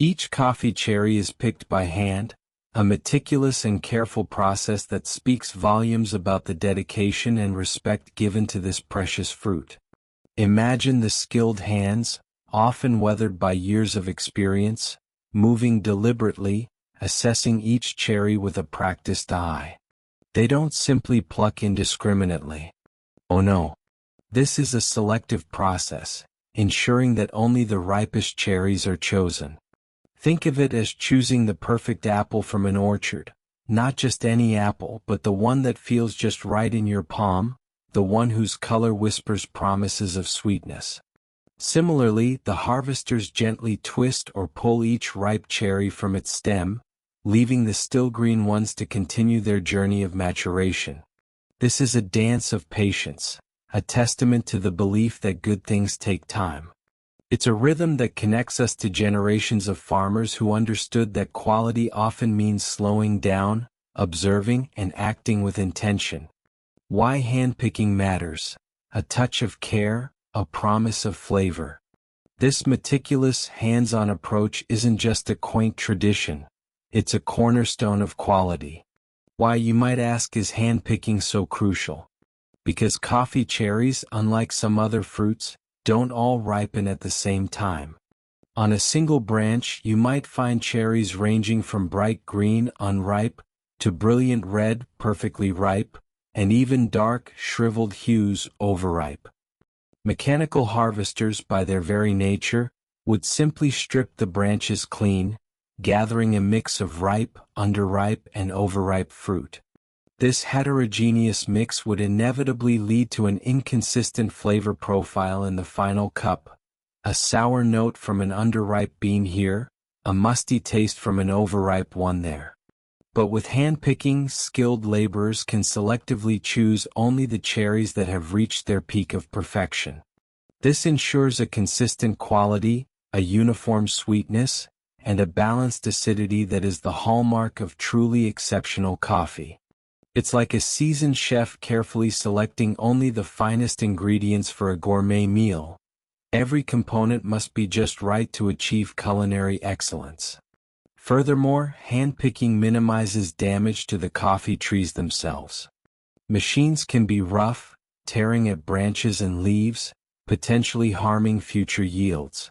Each coffee cherry is picked by hand, a meticulous and careful process that speaks volumes about the dedication and respect given to this precious fruit. Imagine the skilled hands, often weathered by years of experience, moving deliberately, assessing each cherry with a practiced eye. They don't simply pluck indiscriminately. Oh no. This is a selective process, ensuring that only the ripest cherries are chosen. Think of it as choosing the perfect apple from an orchard, not just any apple, but the one that feels just right in your palm, the one whose color whispers promises of sweetness. Similarly, the harvesters gently twist or pull each ripe cherry from its stem, leaving the still green ones to continue their journey of maturation. This is a dance of patience, a testament to the belief that good things take time. It's a rhythm that connects us to generations of farmers who understood that quality often means slowing down, observing, and acting with intention. Why handpicking matters: a touch of care, a promise of flavor. This meticulous, hands-on approach isn't just a quaint tradition, it's a cornerstone of quality. Why, you might ask, is handpicking so crucial? Because coffee cherries, unlike some other fruits, don't all ripen at the same time. On a single branch, you might find cherries ranging from bright green, unripe, to brilliant red, perfectly ripe, and even dark, shriveled hues, overripe. Mechanical harvesters, by their very nature, would simply strip the branches clean, gathering a mix of ripe, underripe, and overripe fruit. This heterogeneous mix would inevitably lead to an inconsistent flavor profile in the final cup: a sour note from an underripe bean here, a musty taste from an overripe one there. But with hand-picking, skilled laborers can selectively choose only the cherries that have reached their peak of perfection. This ensures a consistent quality, a uniform sweetness, and a balanced acidity that is the hallmark of truly exceptional coffee. It's like a seasoned chef carefully selecting only the finest ingredients for a gourmet meal. Every component must be just right to achieve culinary excellence. Furthermore, hand-picking minimizes damage to the coffee trees themselves. Machines can be rough, tearing at branches and leaves, potentially harming future yields.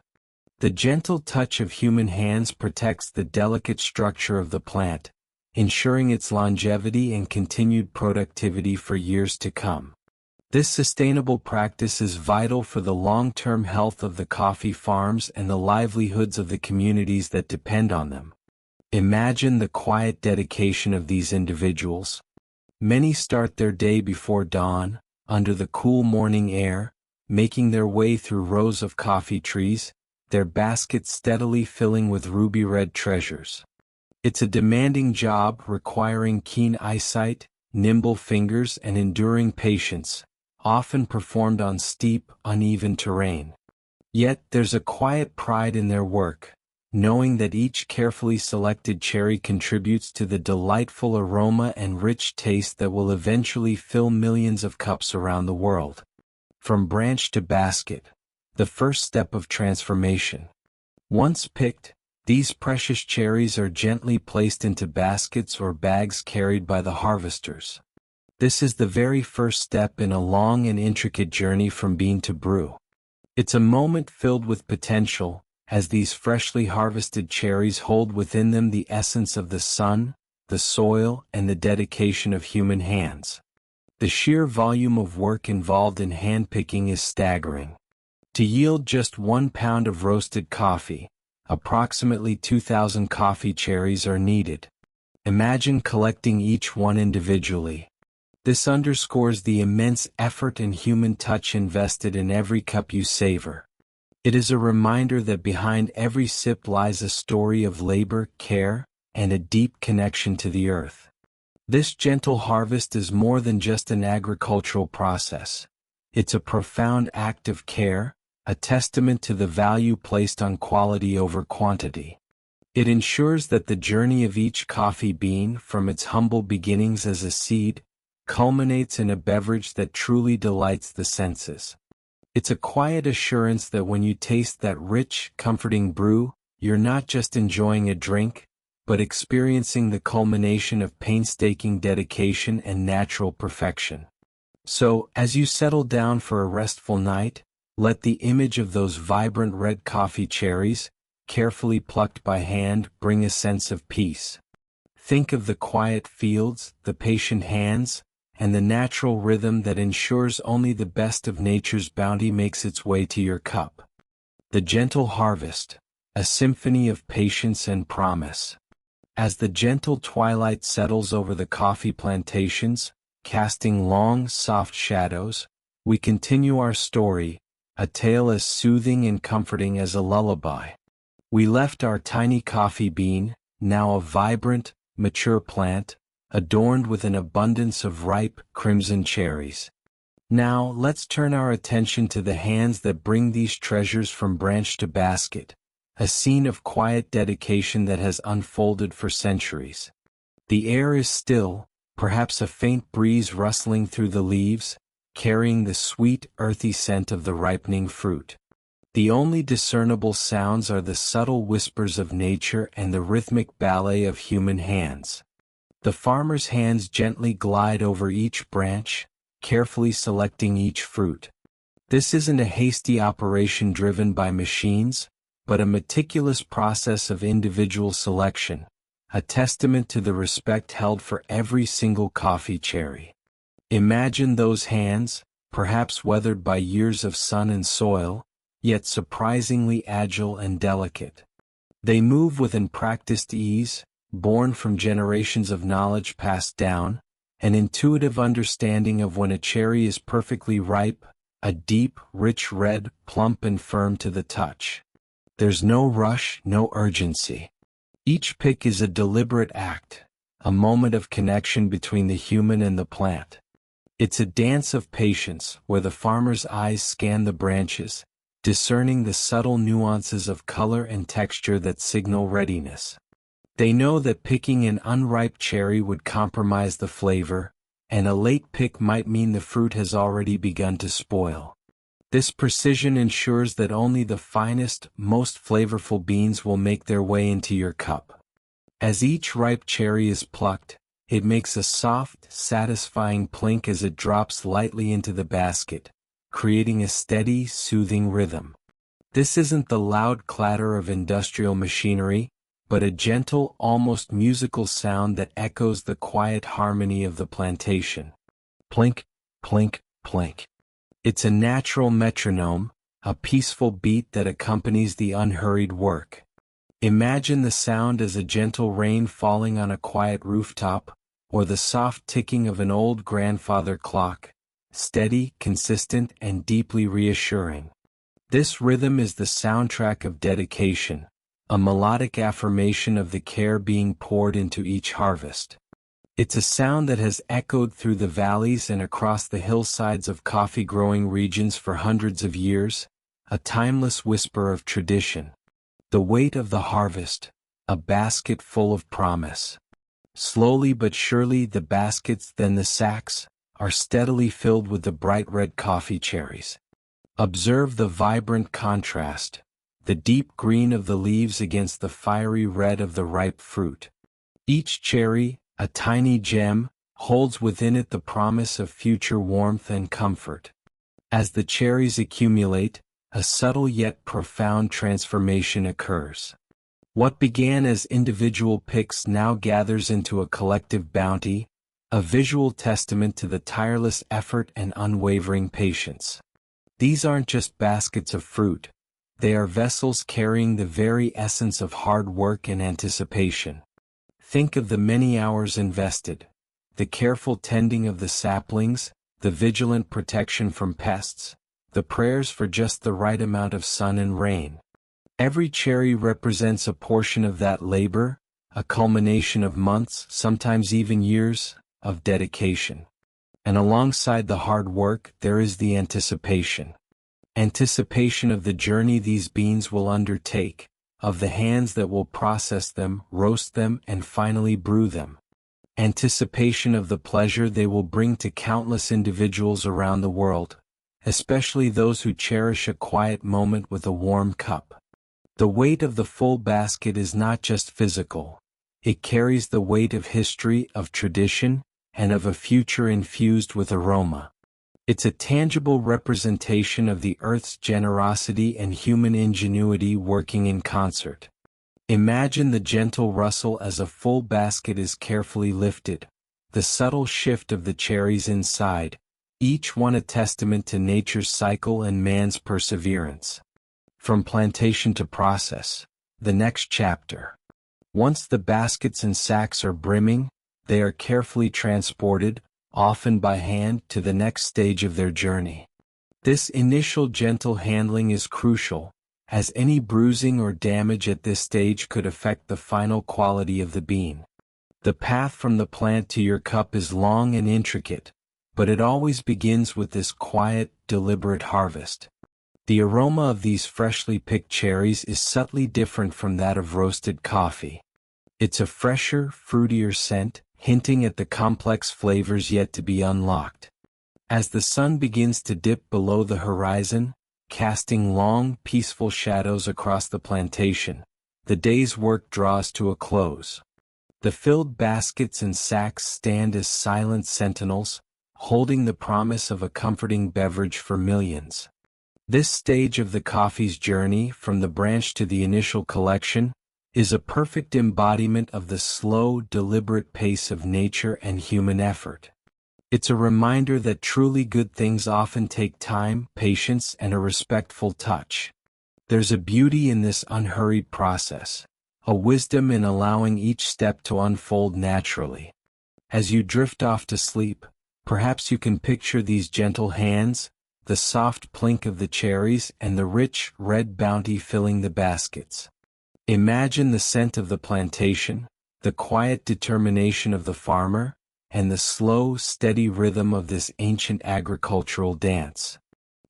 The gentle touch of human hands protects the delicate structure of the plant, ensuring its longevity and continued productivity for years to come. This sustainable practice is vital for the long-term health of the coffee farms and the livelihoods of the communities that depend on them. Imagine the quiet dedication of these individuals. Many start their day before dawn, under the cool morning air, making their way through rows of coffee trees, their baskets steadily filling with ruby-red treasures. It's a demanding job requiring keen eyesight, nimble fingers, and enduring patience, often performed on steep, uneven terrain. Yet there's a quiet pride in their work, knowing that each carefully selected cherry contributes to the delightful aroma and rich taste that will eventually fill millions of cups around the world. From branch to basket, the first step of transformation. Once picked, these precious cherries are gently placed into baskets or bags carried by the harvesters. This is the very first step in a long and intricate journey from bean to brew. It's a moment filled with potential, as these freshly harvested cherries hold within them the essence of the sun, the soil, and the dedication of human hands. The sheer volume of work involved in hand-picking is staggering. To yield just 1 pound of roasted coffee, approximately 2,000 coffee cherries are needed. Imagine collecting each one individually. This underscores the immense effort and human touch invested in every cup you savor. It is a reminder that behind every sip lies a story of labor, care, and a deep connection to the earth. This gentle harvest is more than just an agricultural process. It's a profound act of care, a testament to the value placed on quality over quantity. It ensures that the journey of each coffee bean, from its humble beginnings as a seed, culminates in a beverage that truly delights the senses. It's a quiet assurance that when you taste that rich, comforting brew, you're not just enjoying a drink, but experiencing the culmination of painstaking dedication and natural perfection. So, as you settle down for a restful night, let the image of those vibrant red coffee cherries, carefully plucked by hand, bring a sense of peace. Think of the quiet fields, the patient hands, and the natural rhythm that ensures only the best of nature's bounty makes its way to your cup. The gentle harvest, a symphony of patience and promise. As the gentle twilight settles over the coffee plantations, casting long, soft shadows, we continue our story, a tale as soothing and comforting as a lullaby. We left our tiny coffee bean, now a vibrant, mature plant, adorned with an abundance of ripe, crimson cherries. Now, let's turn our attention to the hands that bring these treasures from branch to basket, a scene of quiet dedication that has unfolded for centuries. The air is still, perhaps a faint breeze rustling through the leaves, carrying the sweet, earthy scent of the ripening fruit. The only discernible sounds are the subtle whispers of nature and the rhythmic ballet of human hands. The farmer's hands gently glide over each branch, carefully selecting each fruit. This isn't a hasty operation driven by machines, but a meticulous process of individual selection, a testament to the respect held for every single coffee cherry. Imagine those hands, perhaps weathered by years of sun and soil, yet surprisingly agile and delicate. They move with unpracticed ease, born from generations of knowledge passed down, an intuitive understanding of when a cherry is perfectly ripe, a deep, rich red, plump and firm to the touch. There's no rush, no urgency. Each pick is a deliberate act, a moment of connection between the human and the plant. It's a dance of patience where the farmer's eyes scan the branches, discerning the subtle nuances of color and texture that signal readiness. They know that picking an unripe cherry would compromise the flavor, and a late pick might mean the fruit has already begun to spoil. This precision ensures that only the finest, most flavorful beans will make their way into your cup. As each ripe cherry is plucked, it makes a soft, satisfying plink as it drops lightly into the basket, creating a steady, soothing rhythm. This isn't the loud clatter of industrial machinery, but a gentle, almost musical sound that echoes the quiet harmony of the plantation. Plink, plink, plink. It's a natural metronome, a peaceful beat that accompanies the unhurried work. Imagine the sound as a gentle rain falling on a quiet rooftop, or the soft ticking of an old grandfather clock, steady, consistent, and deeply reassuring. This rhythm is the soundtrack of dedication, a melodic affirmation of the care being poured into each harvest. It's a sound that has echoed through the valleys and across the hillsides of coffee-growing regions for hundreds of years, a timeless whisper of tradition. The weight of the harvest, a basket full of promise. Slowly but surely the baskets, then the sacks, are steadily filled with the bright red coffee cherries. Observe the vibrant contrast, the deep green of the leaves against the fiery red of the ripe fruit. Each cherry, a tiny gem, holds within it the promise of future warmth and comfort. As the cherries accumulate, a subtle yet profound transformation occurs. What began as individual picks now gathers into a collective bounty, a visual testament to the tireless effort and unwavering patience. These aren't just baskets of fruit, they are vessels carrying the very essence of hard work and anticipation. Think of the many hours invested, the careful tending of the saplings, the vigilant protection from pests, the prayers for just the right amount of sun and rain. Every cherry represents a portion of that labor, a culmination of months, sometimes even years, of dedication. And alongside the hard work, there is the anticipation. Anticipation of the journey these beans will undertake, of the hands that will process them, roast them, and finally brew them. Anticipation of the pleasure they will bring to countless individuals around the world, especially those who cherish a quiet moment with a warm cup. The weight of the full basket is not just physical. It carries the weight of history, of tradition, and of a future infused with aroma. It's a tangible representation of the earth's generosity and human ingenuity working in concert. Imagine the gentle rustle as a full basket is carefully lifted, the subtle shift of the cherries inside, each one a testament to nature's cycle and man's perseverance. From plantation to process, the next chapter. Once the baskets and sacks are brimming, they are carefully transported, often by hand, to the next stage of their journey. This initial gentle handling is crucial, as any bruising or damage at this stage could affect the final quality of the bean. The path from the plant to your cup is long and intricate, but it always begins with this quiet, deliberate harvest. The aroma of these freshly picked cherries is subtly different from that of roasted coffee. It's a fresher, fruitier scent, hinting at the complex flavors yet to be unlocked. As the sun begins to dip below the horizon, casting long, peaceful shadows across the plantation, the day's work draws to a close. The filled baskets and sacks stand as silent sentinels, holding the promise of a comforting beverage for millions. This stage of the coffee's journey, from the branch to the initial collection, is a perfect embodiment of the slow, deliberate pace of nature and human effort. It's a reminder that truly good things often take time, patience, and a respectful touch. There's a beauty in this unhurried process, a wisdom in allowing each step to unfold naturally. As you drift off to sleep, perhaps you can picture these gentle hands, the soft plink of the cherries, and the rich, red bounty filling the baskets. Imagine the scent of the plantation, the the quiet determination of the farmer, and the slow, steady rhythm of this ancient agricultural dance.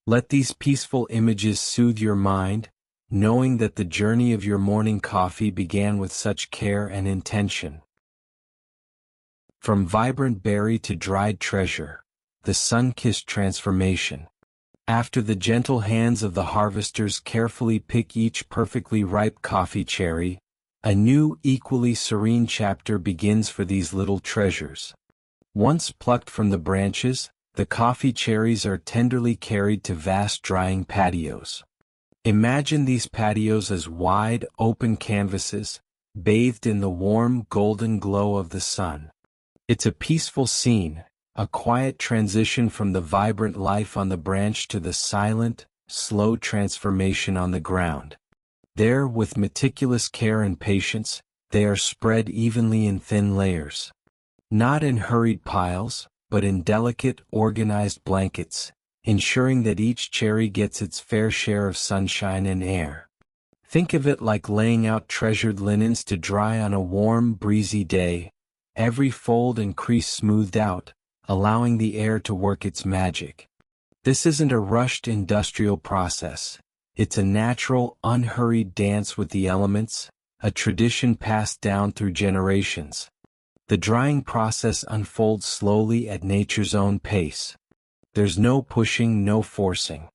Let these peaceful images soothe your mind, knowing that the journey of your morning coffee began with such care and intention. From vibrant berry to dried treasure, the sun-kissed transformation. After the gentle hands of the harvesters carefully pick each perfectly ripe coffee cherry, a new, equally serene chapter begins for these little treasures. Once plucked from the branches, the coffee cherries are tenderly carried to vast drying patios. Imagine these patios as wide, open canvases, bathed in the warm, golden glow of the sun. It's a peaceful scene, a quiet transition from the vibrant life on the branch to the silent, slow transformation on the ground. There, with meticulous care and patience, they are spread evenly in thin layers. Not in hurried piles, but in delicate, organized blankets, ensuring that each cherry gets its fair share of sunshine and air. Think of it like laying out treasured linens to dry on a warm, breezy day, every fold and crease smoothed out, allowing the air to work its magic. This isn't a rushed industrial process. It's a natural, unhurried dance with the elements, a tradition passed down through generations. The drying process unfolds slowly at nature's own pace. There's no pushing, no forcing.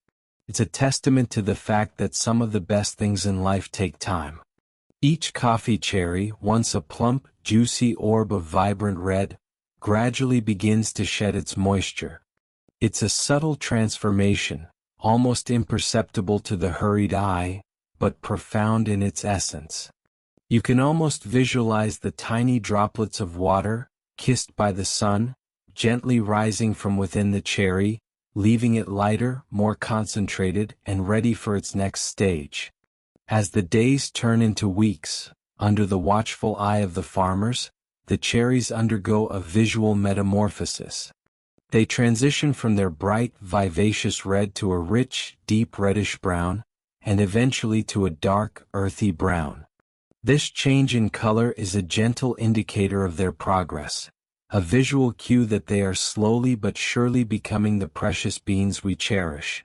It's a testament to the fact that some of the best things in life take time. Each coffee cherry, once a plump, juicy orb of vibrant red, gradually begins to shed its moisture. It's a subtle transformation, almost imperceptible to the hurried eye, but profound in its essence. You can almost visualize the tiny droplets of water, kissed by the sun, gently rising from within the cherry, leaving it lighter, more concentrated, and ready for its next stage. As the days turn into weeks, under the watchful eye of the farmers, the cherries undergo a visual metamorphosis. They transition from their bright, vivacious red to a rich, deep reddish brown, and eventually to a dark, earthy brown. This change in color is a gentle indicator of their progress, a visual cue that they are slowly but surely becoming the precious beans we cherish.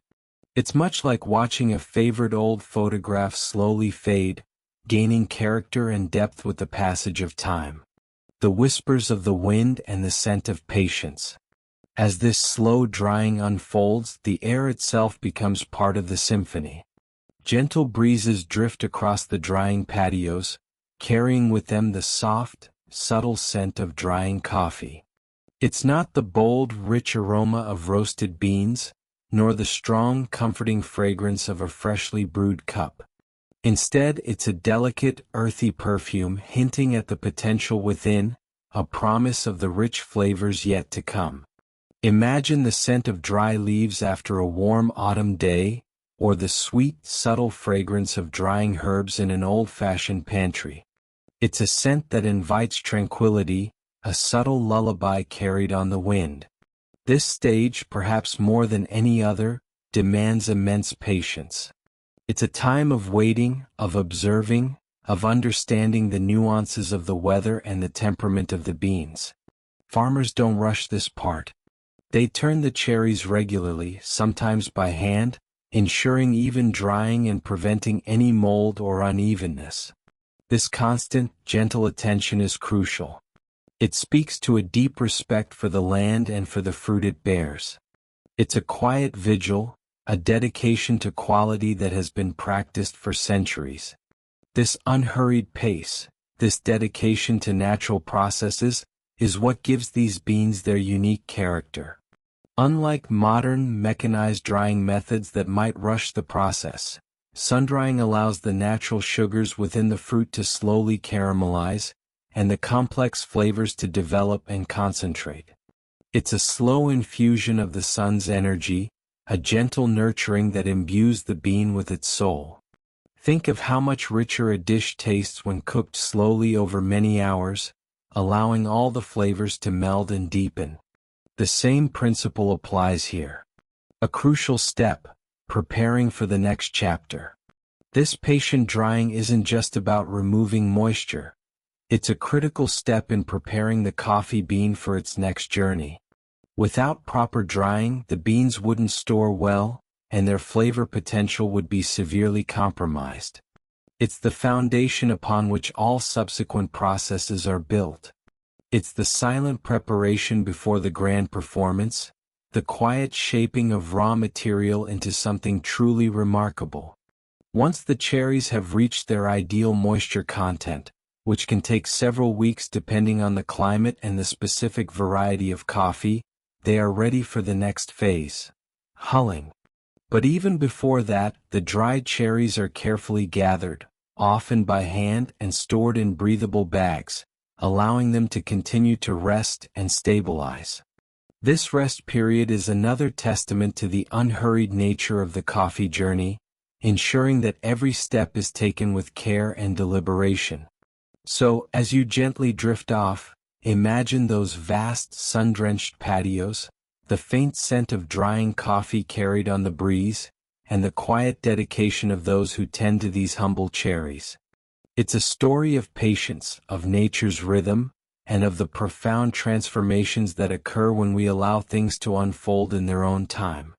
It's much like watching a favorite old photograph slowly fade, gaining character and depth with the passage of time. The whispers of the wind and the scent of patience. As this slow drying unfolds, the air itself becomes part of the symphony. Gentle breezes drift across the drying patios, carrying with them the soft, subtle scent of drying coffee. It's not the bold, rich aroma of roasted beans, nor the strong, comforting fragrance of a freshly brewed cup. Instead, it's a delicate, earthy perfume hinting at the potential within, a promise of the rich flavors yet to come. Imagine the scent of dry leaves after a warm autumn day, or the sweet, subtle fragrance of drying herbs in an old-fashioned pantry. It's a scent that invites tranquility, a subtle lullaby carried on the wind. This stage, perhaps more than any other, demands immense patience. It's a time of waiting, of observing, of understanding the nuances of the weather and the temperament of the beans. Farmers don't rush this part. They turn the cherries regularly, sometimes by hand, ensuring even drying and preventing any mold or unevenness. This constant, gentle attention is crucial. It speaks to a deep respect for the land and for the fruit it bears. It's a quiet vigil, a dedication to quality that has been practiced for centuries. This unhurried pace, this dedication to natural processes, is what gives these beans their unique character. Unlike modern, mechanized drying methods that might rush the process, sun-drying allows the natural sugars within the fruit to slowly caramelize, and the complex flavors to develop and concentrate. It's a slow infusion of the sun's energy, a gentle nurturing that imbues the bean with its soul. Think of how much richer a dish tastes when cooked slowly over many hours, allowing all the flavors to meld and deepen. The same principle applies here. A crucial step, preparing for the next chapter. This patient drying isn't just about removing moisture. It's a critical step in preparing the coffee bean for its next journey. Without proper drying, the beans wouldn't store well, and their flavor potential would be severely compromised. It's the foundation upon which all subsequent processes are built. It's the silent preparation before the grand performance, the quiet shaping of raw material into something truly remarkable. Once the cherries have reached their ideal moisture content, which can take several weeks depending on the climate and the specific variety of coffee, they are ready for the next phase, hulling. But even before that, the dried cherries are carefully gathered, often by hand and stored in breathable bags, allowing them to continue to rest and stabilize. This rest period is another testament to the unhurried nature of the coffee journey, ensuring that every step is taken with care and deliberation. So, as you gently drift off, imagine those vast sun-drenched patios, the faint scent of drying coffee carried on the breeze, and the quiet dedication of those who tend to these humble cherries. It's a story of patience, of nature's rhythm, and of the profound transformations that occur when we allow things to unfold in their own time.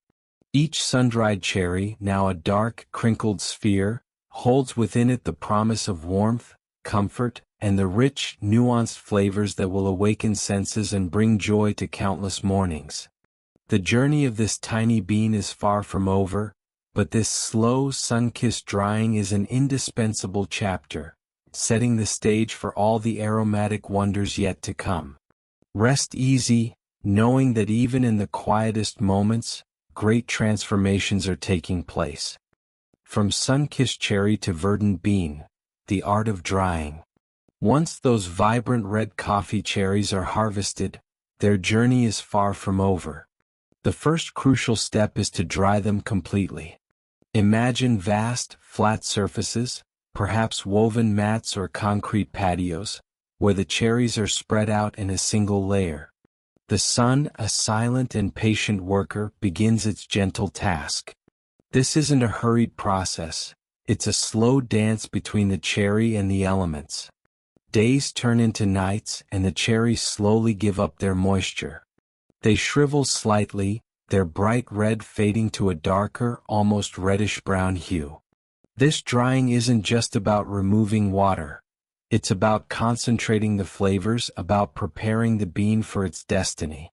Each sun-dried cherry, now a dark, crinkled sphere, holds within it the promise of warmth, comfort, and the rich, nuanced flavors that will awaken senses and bring joy to countless mornings. The journey of this tiny bean is far from over, but this slow, sun-kissed drying is an indispensable chapter, setting the stage for all the aromatic wonders yet to come. Rest easy, knowing that even in the quietest moments, great transformations are taking place. From sun-kissed cherry to verdant bean, the art of drying. Once those vibrant red coffee cherries are harvested, their journey is far from over. The first crucial step is to dry them completely. Imagine vast, flat surfaces, perhaps woven mats or concrete patios, where the cherries are spread out in a single layer. The sun, a silent and patient worker, begins its gentle task. This isn't a hurried process, it's a slow dance between the cherry and the elements. Days turn into nights and the cherries slowly give up their moisture. They shrivel slightly, their bright red fading to a darker, almost reddish-brown hue. This drying isn't just about removing water. It's about concentrating the flavors, about preparing the bean for its destiny.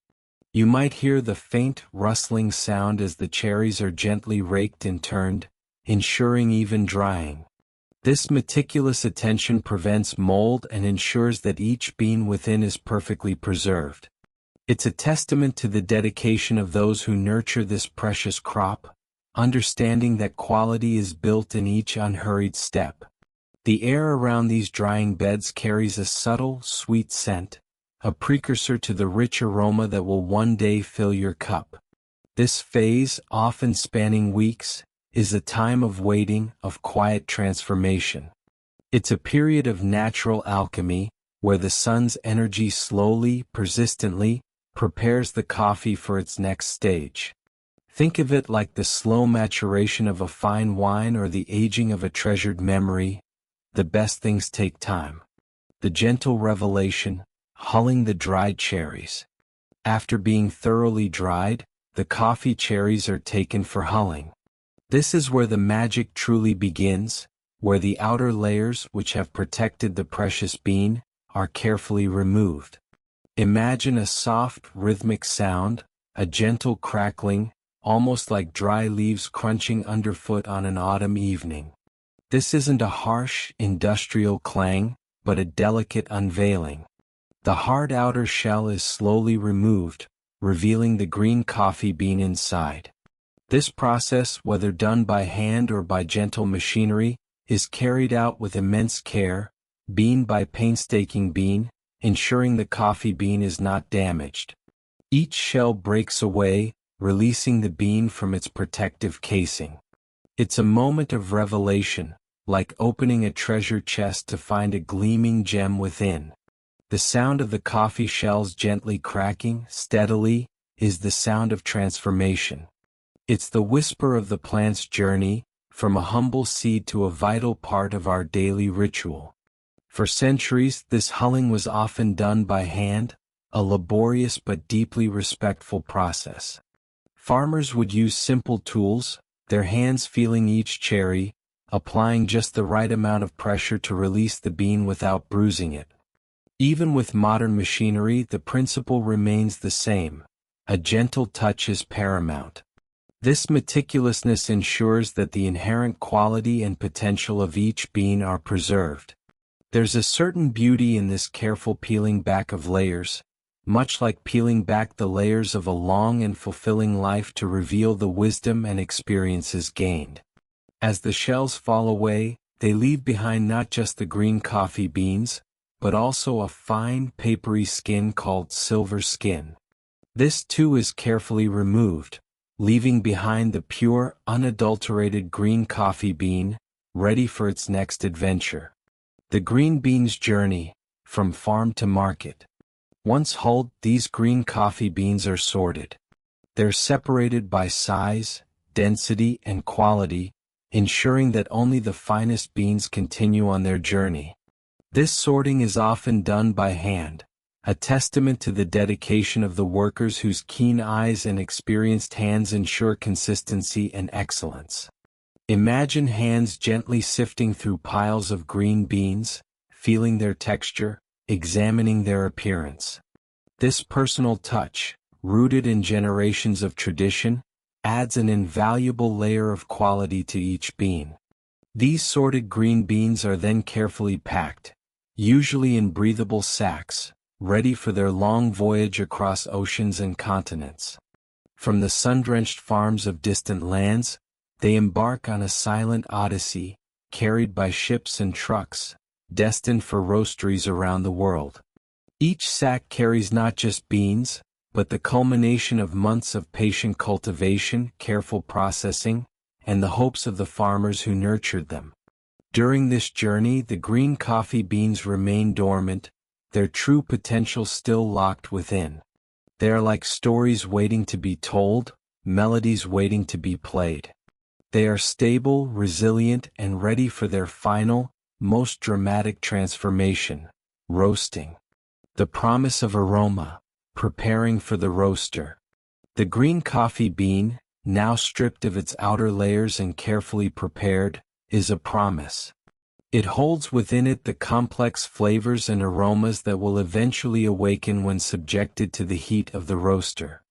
You might hear the faint, rustling sound as the cherries are gently raked and turned, ensuring even drying. This meticulous attention prevents mold and ensures that each bean within is perfectly preserved. It's a testament to the dedication of those who nurture this precious crop, understanding that quality is built in each unhurried step. The air around these drying beds carries a subtle, sweet scent, a precursor to the rich aroma that will one day fill your cup. This phase, often spanning weeks, is a time of waiting, of quiet transformation. It's a period of natural alchemy, where the sun's energy slowly, persistently, prepares the coffee for its next stage. Think of it like the slow maturation of a fine wine or the aging of a treasured memory. The best things take time. The gentle revelation, hulling the dried cherries. After being thoroughly dried, the coffee cherries are taken for hulling. This is where the magic truly begins, where the outer layers, which have protected the precious bean, are carefully removed. Imagine a soft, rhythmic sound, a gentle crackling, almost like dry leaves crunching underfoot on an autumn evening. This isn't a harsh, industrial clang, but a delicate unveiling. The hard outer shell is slowly removed, revealing the green coffee bean inside. This process, whether done by hand or by gentle machinery, is carried out with immense care, bean by painstaking bean, ensuring the coffee bean is not damaged. Each shell breaks away, releasing the bean from its protective casing. It's a moment of revelation, like opening a treasure chest to find a gleaming gem within. The sound of the coffee shells gently cracking, steadily, is the sound of transformation. It's the whisper of the plant's journey, from a humble seed to a vital part of our daily ritual. For centuries, this hulling was often done by hand, a laborious but deeply respectful process. Farmers would use simple tools, their hands feeling each cherry, applying just the right amount of pressure to release the bean without bruising it. Even with modern machinery, the principle remains the same. A gentle touch is paramount. This meticulousness ensures that the inherent quality and potential of each bean are preserved. There's a certain beauty in this careful peeling back of layers, much like peeling back the layers of a long and fulfilling life to reveal the wisdom and experiences gained. As the shells fall away, they leave behind not just the green coffee beans, but also a fine, papery skin called silver skin. This too is carefully removed, leaving behind the pure, unadulterated green coffee bean, ready for its next adventure. The green bean's journey, from farm to market. Once hulled, these green coffee beans are sorted. They're separated by size, density, and quality, ensuring that only the finest beans continue on their journey. This sorting is often done by hand, a testament to the dedication of the workers whose keen eyes and experienced hands ensure consistency and excellence. Imagine hands gently sifting through piles of green beans, feeling their texture, examining their appearance. This personal touch, rooted in generations of tradition, adds an invaluable layer of quality to each bean. These sorted green beans are then carefully packed, usually in breathable sacks, ready for their long voyage across oceans and continents. From the sun-drenched farms of distant lands, they embark on a silent odyssey, carried by ships and trucks, destined for roasteries around the world. Each sack carries not just beans, but the culmination of months of patient cultivation, careful processing, and the hopes of the farmers who nurtured them. During this journey, the green coffee beans remain dormant, their true potential still locked within. They are like stories waiting to be told, melodies waiting to be played. They are stable, resilient, and ready for their final, most dramatic transformation, roasting. The promise of aroma, preparing for the roaster. The green coffee bean, now stripped of its outer layers and carefully prepared, is a promise. It holds within it the complex flavors and aromas that will eventually awaken when subjected to the heat of the roaster.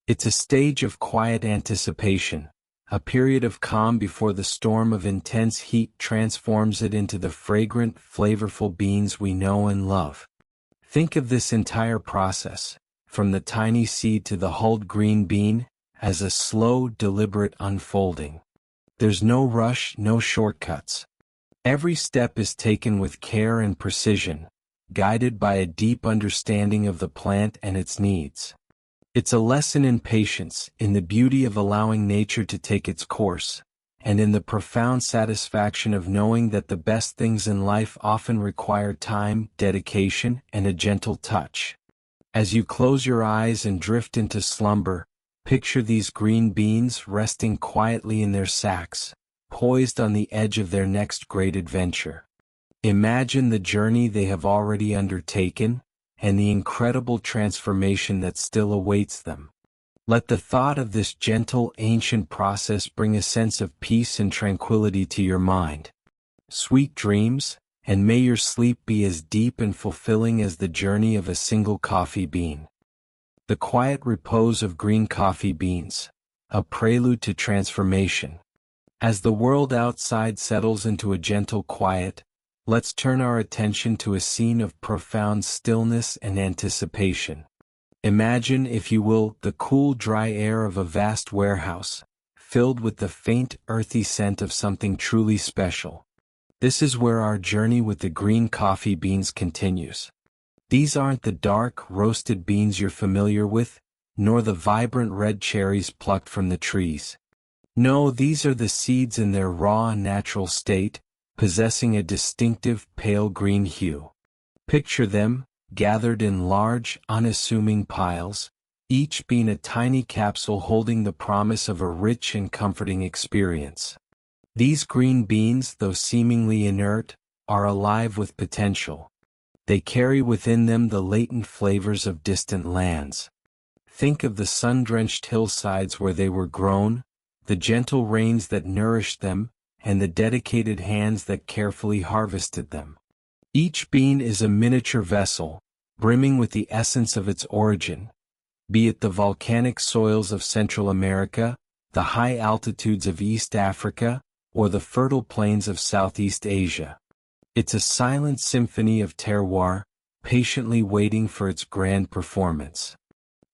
It's a stage of quiet anticipation, a period of calm before the storm of intense heat transforms it into the fragrant, flavorful beans we know and love. Think of this entire process, from the tiny seed to the hulled green bean, as a slow, deliberate unfolding. There's no rush, no shortcuts. Every step is taken with care and precision, guided by a deep understanding of the plant and its needs. It's a lesson in patience, in the beauty of allowing nature to take its course, and in the profound satisfaction of knowing that the best things in life often require time, dedication, and a gentle touch. As you close your eyes and drift into slumber, picture these green beans resting quietly in their sacks, poised on the edge of their next great adventure. Imagine the journey they have already undertaken, and the incredible transformation that still awaits them. Let the thought of this gentle, ancient process bring a sense of peace and tranquility to your mind. Sweet dreams, and may your sleep be as deep and fulfilling as the journey of a single coffee bean. The quiet repose of green coffee beans, a prelude to transformation. As the world outside settles into a gentle quiet, let's turn our attention to a scene of profound stillness and anticipation. Imagine, if you will, the cool, dry air of a vast warehouse, filled with the faint, earthy scent of something truly special. This is where our journey with the green coffee beans continues. These aren't the dark, roasted beans you're familiar with, nor the vibrant red cherries plucked from the trees. No, these are the seeds in their raw, natural state, possessing a distinctive pale green hue. Picture them, gathered in large, unassuming piles, each being a tiny capsule holding the promise of a rich and comforting experience. These green beans, though seemingly inert, are alive with potential. They carry within them the latent flavors of distant lands. Think of the sun-drenched hillsides where they were grown, the gentle rains that nourished them, and the dedicated hands that carefully harvested them. Each bean is a miniature vessel, brimming with the essence of its origin, be it the volcanic soils of Central America, the high altitudes of East Africa, or the fertile plains of Southeast Asia. It's a silent symphony of terroir, patiently waiting for its grand performance.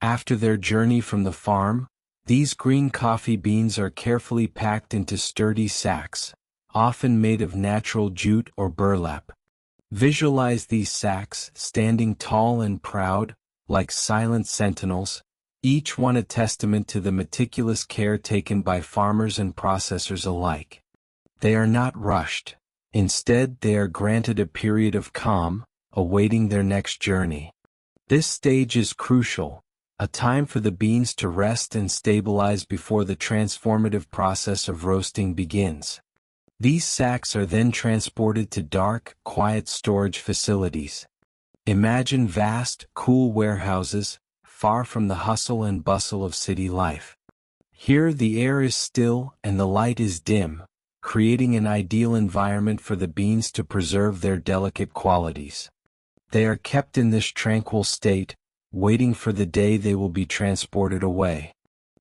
After their journey from the farm, these green coffee beans are carefully packed into sturdy sacks, often made of natural jute or burlap. Visualize these sacks standing tall and proud, like silent sentinels, each one a testament to the meticulous care taken by farmers and processors alike. They are not rushed. Instead, they are granted a period of calm, awaiting their next journey. This stage is crucial, a time for the beans to rest and stabilize before the transformative process of roasting begins. These sacks are then transported to dark, quiet storage facilities. Imagine vast, cool warehouses, far from the hustle and bustle of city life. Here the air is still and the light is dim, creating an ideal environment for the beans to preserve their delicate qualities. They are kept in this tranquil state, waiting for the day they will be transported away.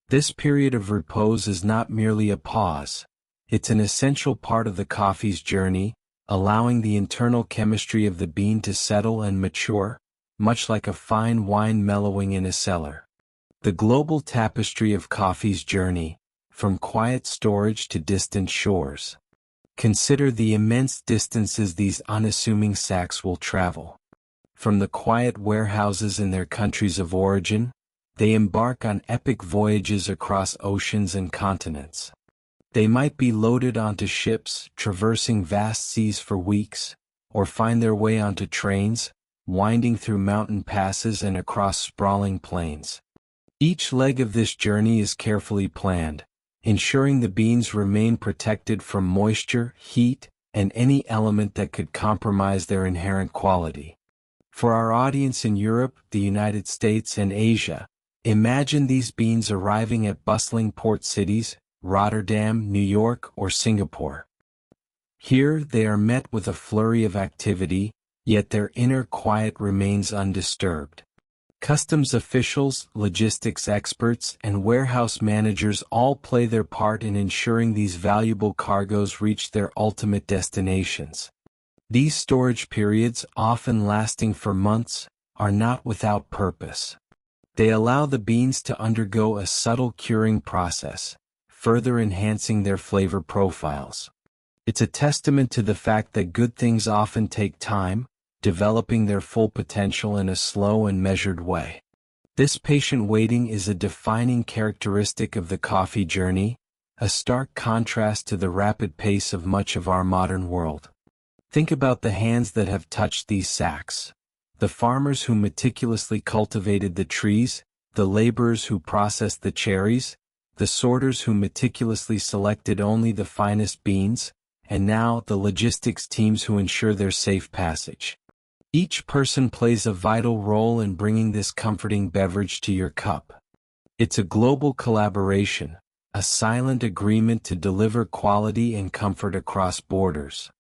This period of repose is not merely a pause. It's an essential part of the coffee's journey, allowing the internal chemistry of the bean to settle and mature, much like a fine wine mellowing in a cellar. The global tapestry of coffee's journey, from quiet storage to distant shores. Consider the immense distances these unassuming sacks will travel. From the quiet warehouses in their countries of origin, they embark on epic voyages across oceans and continents. They might be loaded onto ships, traversing vast seas for weeks, or find their way onto trains, winding through mountain passes and across sprawling plains. Each leg of this journey is carefully planned, ensuring the beans remain protected from moisture, heat, and any element that could compromise their inherent quality. For our audience in Europe, the United States, and Asia, imagine these beans arriving at bustling port cities, Rotterdam, New York, or Singapore. Here they are met with a flurry of activity, yet their inner quiet remains undisturbed. Customs officials, logistics experts, and warehouse managers all play their part in ensuring these valuable cargoes reach their ultimate destinations. These storage periods, often lasting for months, are not without purpose. They allow the beans to undergo a subtle curing process, further enhancing their flavor profiles. It's a testament to the fact that good things often take time, developing their full potential in a slow and measured way. This patient waiting is a defining characteristic of the coffee journey, a stark contrast to the rapid pace of much of our modern world. Think about the hands that have touched these sacks. The farmers who meticulously cultivated the trees, the laborers who processed the cherries, the sorters who meticulously selected only the finest beans, and now the logistics teams who ensure their safe passage. Each person plays a vital role in bringing this comforting beverage to your cup. It's a global collaboration, a silent agreement to deliver quality and comfort across borders.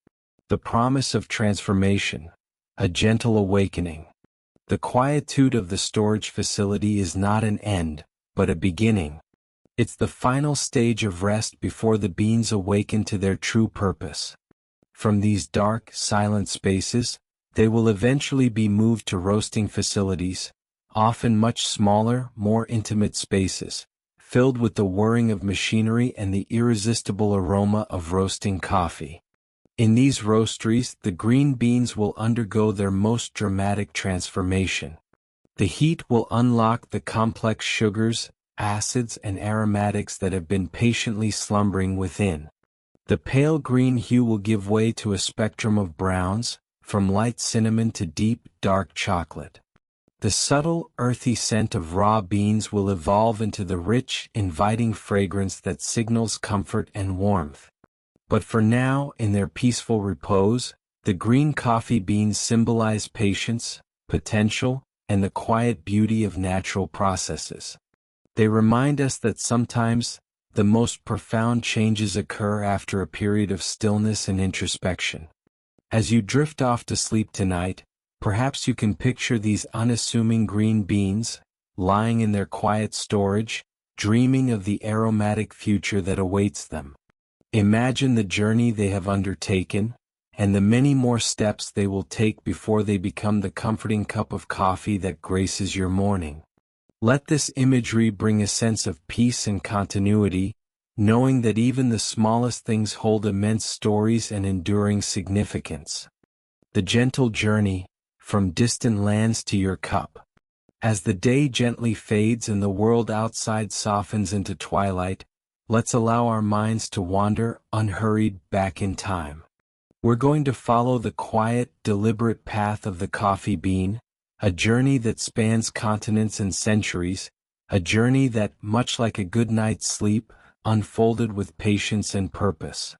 The promise of transformation, a gentle awakening. The quietude of the storage facility is not an end, but a beginning. It's the final stage of rest before the beans awaken to their true purpose. From these dark, silent spaces, they will eventually be moved to roasting facilities, often much smaller, more intimate spaces, filled with the whirring of machinery and the irresistible aroma of roasting coffee. In these roasteries, the green beans will undergo their most dramatic transformation. The heat will unlock the complex sugars, acids, and aromatics that have been patiently slumbering within. The pale green hue will give way to a spectrum of browns, from light cinnamon to deep, dark chocolate. The subtle, earthy scent of raw beans will evolve into the rich, inviting fragrance that signals comfort and warmth. But for now, in their peaceful repose, The green coffee beans symbolize patience, potential, and the quiet beauty of natural processes. They remind us that sometimes, the most profound changes occur after a period of stillness and introspection. As you drift off to sleep tonight, perhaps you can picture these unassuming green beans, lying in their quiet storage, dreaming of the aromatic future that awaits them. Imagine the journey they have undertaken, and the many more steps they will take before they become the comforting cup of coffee that graces your morning. Let this imagery bring a sense of peace and continuity, knowing that even the smallest things hold immense stories and enduring significance. The gentle journey, from distant lands to your cup. As the day gently fades and the world outside softens into twilight, let's allow our minds to wander, unhurried, back in time. We're going to follow the quiet, deliberate path of the coffee bean, a journey that spans continents and centuries, a journey that, much like a good night's sleep, unfolded with patience and purpose.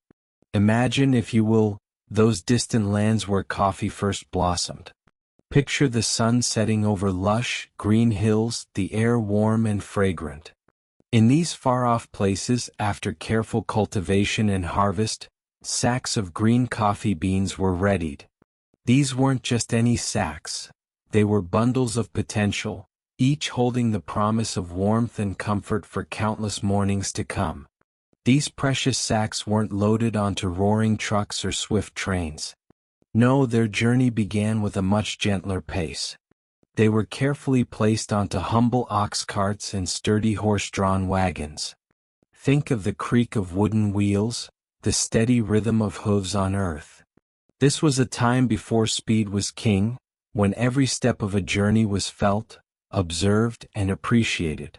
Imagine, if you will, those distant lands where coffee first blossomed. Picture the sun setting over lush, green hills, the air warm and fragrant. In these far-off places, after careful cultivation and harvest, sacks of green coffee beans were readied. These weren't just any sacks. They were bundles of potential, each holding the promise of warmth and comfort for countless mornings to come. These precious sacks weren't loaded onto roaring trucks or swift trains. No, their journey began with a much gentler pace. They were carefully placed onto humble ox carts and sturdy horse-drawn wagons. Think of the creak of wooden wheels, the steady rhythm of hooves on earth. This was a time before speed was king, when every step of a journey was felt, observed, and appreciated.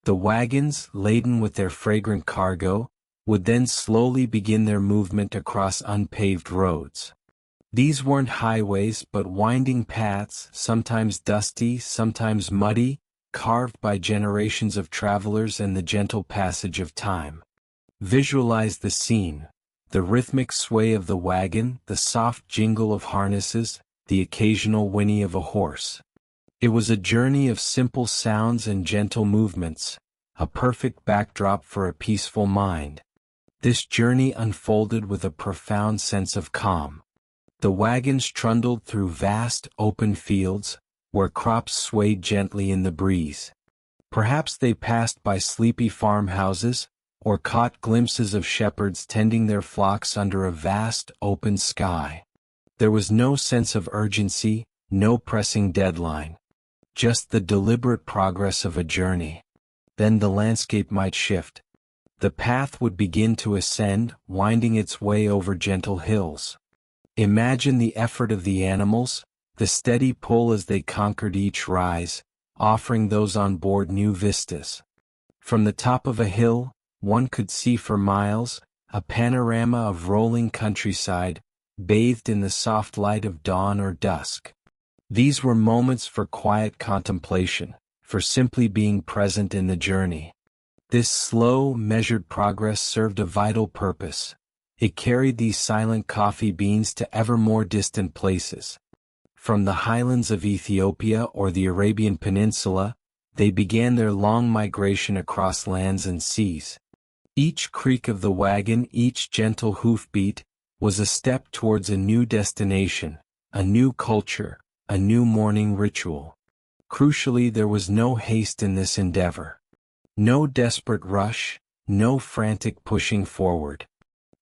The wagons, laden with their fragrant cargo, would then slowly begin their movement across unpaved roads. These weren't highways but winding paths, sometimes dusty, sometimes muddy, carved by generations of travelers and the gentle passage of time. Visualize the scene: the rhythmic sway of the wagon, the soft jingle of harnesses, the occasional whinny of a horse. It was a journey of simple sounds and gentle movements, a perfect backdrop for a peaceful mind. This journey unfolded with a profound sense of calm. The wagons trundled through vast, open fields, where crops swayed gently in the breeze. Perhaps they passed by sleepy farmhouses, or caught glimpses of shepherds tending their flocks under a vast, open sky. There was no sense of urgency, no pressing deadline. Just the deliberate progress of a journey. Then the landscape might shift. The path would begin to ascend, winding its way over gentle hills. Imagine the effort of the animals, the steady pull as they conquered each rise, offering those on board new vistas. From the top of a hill, one could see for miles, a panorama of rolling countryside, bathed in the soft light of dawn or dusk. These were moments for quiet contemplation, for simply being present in the journey. This slow, measured progress served a vital purpose. It carried these silent coffee beans to ever more distant places. From the highlands of Ethiopia or the Arabian Peninsula, they began their long migration across lands and seas. Each creak of the wagon, each gentle hoofbeat, was a step towards a new destination, a new culture, a new morning ritual. Crucially, there was no haste in this endeavor. No desperate rush, no frantic pushing forward.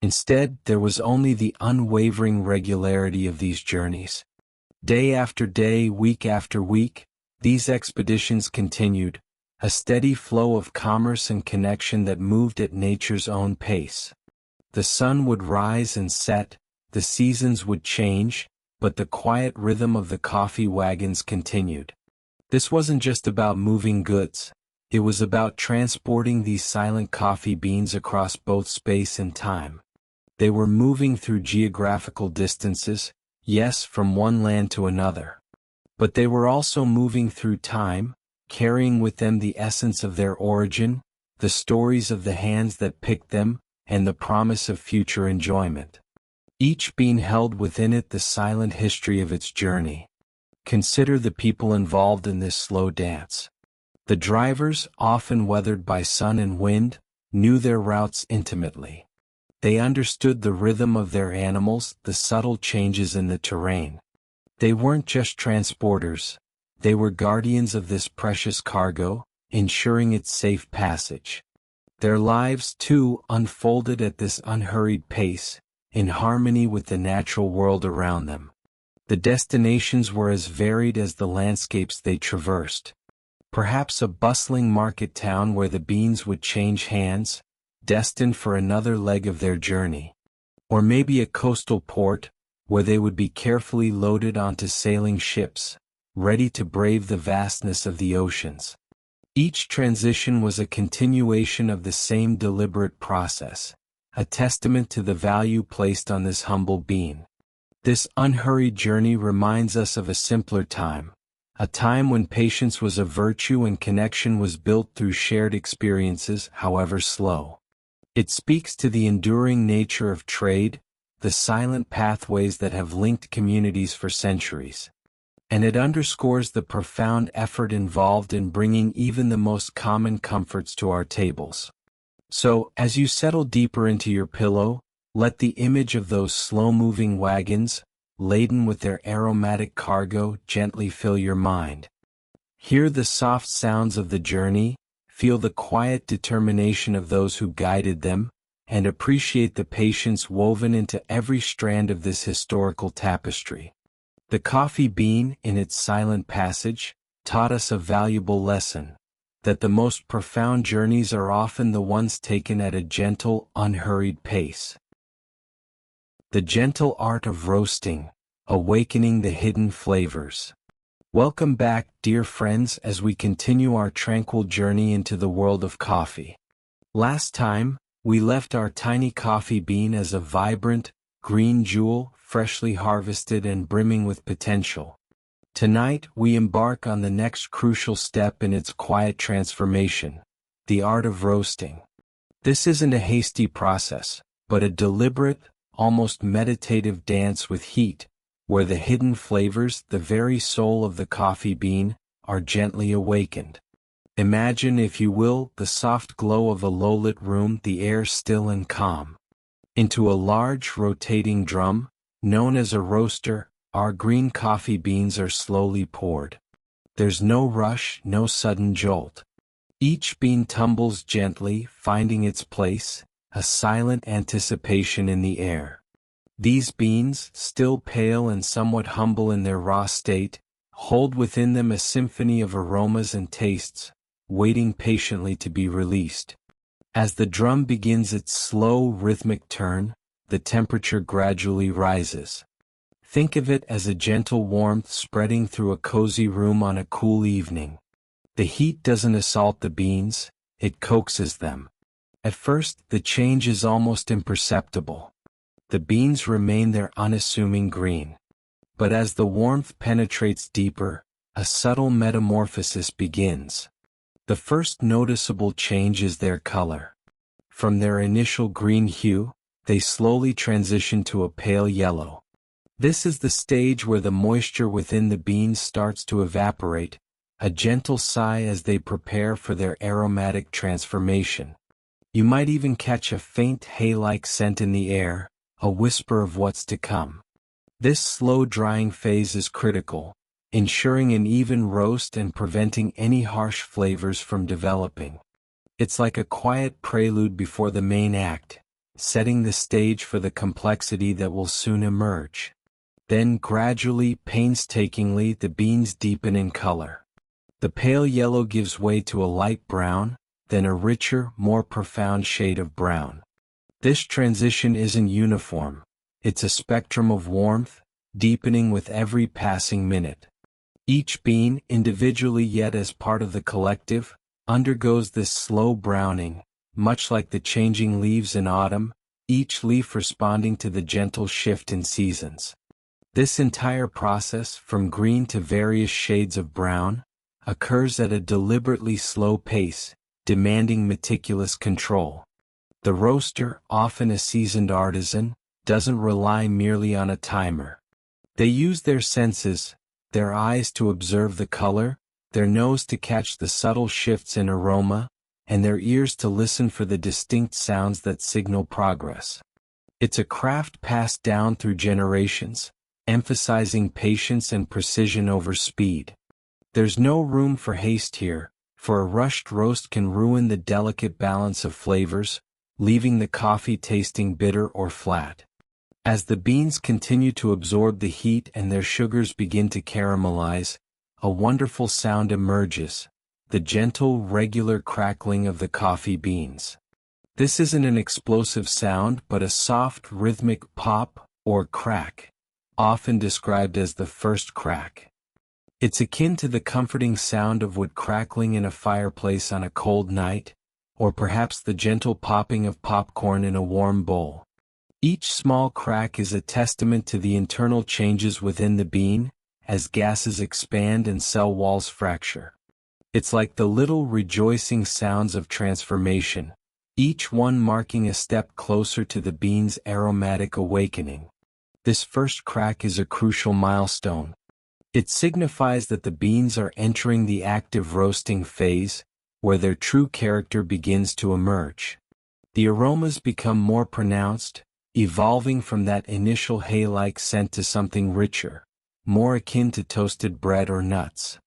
Instead, there was only the unwavering regularity of these journeys. Day after day, week after week, these expeditions continued, a steady flow of commerce and connection that moved at nature's own pace. The sun would rise and set, the seasons would change, but the quiet rhythm of the coffee wagons continued. This wasn't just about moving goods. It was about transporting these silent coffee beans across both space and time. They were moving through geographical distances, yes, from one land to another. But they were also moving through time, carrying with them the essence of their origin, the stories of the hands that picked them, and the promise of future enjoyment. each bean held within it the silent history of its journey. Consider the people involved in this slow dance. The drivers, often weathered by sun and wind, knew their routes intimately. They understood the rhythm of their animals, the subtle changes in the terrain. They weren't just transporters, they were guardians of this precious cargo, ensuring its safe passage. Their lives, too, unfolded at this unhurried pace, in harmony with the natural world around them. The destinations were as varied as the landscapes they traversed. Perhaps a bustling market town where the beans would change hands, destined for another leg of their journey. Or maybe a coastal port, where they would be carefully loaded onto sailing ships, ready to brave the vastness of the oceans. Each transition was a continuation of the same deliberate process, a testament to the value placed on this humble being. This unhurried journey reminds us of a simpler time, a time when patience was a virtue and connection was built through shared experiences, however slow. It speaks to the enduring nature of trade, the silent pathways that have linked communities for centuries. And it underscores the profound effort involved in bringing even the most common comforts to our tables. So, as you settle deeper into your pillow, let the image of those slow-moving wagons, laden with their aromatic cargo, gently fill your mind. Hear the soft sounds of the journey, feel the quiet determination of those who guided them, and appreciate the patience woven into every strand of this historical tapestry. The coffee bean, in its silent passage, taught us a valuable lesson, that the most profound journeys are often the ones taken at a gentle, unhurried pace. The gentle art of roasting, awakening the hidden flavors. Welcome back, dear friends, as we continue our tranquil journey into the world of coffee. Last time, we left our tiny coffee bean as a vibrant, green jewel, freshly harvested and brimming with potential. Tonight, we embark on the next crucial step in its quiet transformation, the art of roasting. This isn't a hasty process, but a deliberate, almost meditative dance with heat, where the hidden flavors, the very soul of the coffee bean, are gently awakened. Imagine, if you will, the soft glow of a low-lit room, the air still and calm. Into a large, rotating drum, known as a roaster, our green coffee beans are slowly poured. There's no rush, no sudden jolt. Each bean tumbles gently, finding its place, a silent anticipation in the air. These beans, still pale and somewhat humble in their raw state, hold within them a symphony of aromas and tastes, waiting patiently to be released. As the drum begins its slow, rhythmic turn, the temperature gradually rises. Think of it as a gentle warmth spreading through a cozy room on a cool evening. The heat doesn't assault the beans, it coaxes them. At first, the change is almost imperceptible. The beans remain their unassuming green. But as the warmth penetrates deeper, a subtle metamorphosis begins. The first noticeable change is their color. From their initial green hue, they slowly transition to a pale yellow. This is the stage where the moisture within the beans starts to evaporate, a gentle sigh as they prepare for their aromatic transformation. You might even catch a faint hay-like scent in the air, a whisper of what's to come. This slow drying phase is critical, ensuring an even roast and preventing any harsh flavors from developing. It's like a quiet prelude before the main act, setting the stage for the complexity that will soon emerge. Then gradually, painstakingly, the beans deepen in color. The pale yellow gives way to a light brown, then a richer, more profound shade of brown. This transition isn't uniform. It's a spectrum of warmth, deepening with every passing minute. Each bean, individually yet as part of the collective, undergoes this slow browning, much like the changing leaves in autumn, each leaf responding to the gentle shift in seasons. This entire process, from green to various shades of brown, occurs at a deliberately slow pace, demanding meticulous control. The roaster, often a seasoned artisan, doesn't rely merely on a timer. They use their senses, their eyes to observe the color, their nose to catch the subtle shifts in aroma, and their ears to listen for the distinct sounds that signal progress. It's a craft passed down through generations, emphasizing patience and precision over speed. There's no room for haste here, for a rushed roast can ruin the delicate balance of flavors, leaving the coffee tasting bitter or flat. As the beans continue to absorb the heat and their sugars begin to caramelize, a wonderful sound emerges, the gentle, regular crackling of the coffee beans. This isn't an explosive sound but a soft, rhythmic pop, or crack, often described as the first crack. It's akin to the comforting sound of wood crackling in a fireplace on a cold night, or perhaps the gentle popping of popcorn in a warm bowl. Each small crack is a testament to the internal changes within the bean, as gases expand and cell walls fracture. It's like the little rejoicing sounds of transformation, each one marking a step closer to the bean's aromatic awakening. This first crack is a crucial milestone. It signifies that the beans are entering the active roasting phase, where their true character begins to emerge. The aromas become more pronounced, evolving from that initial hay-like scent to something richer, more akin to toasted bread or nuts.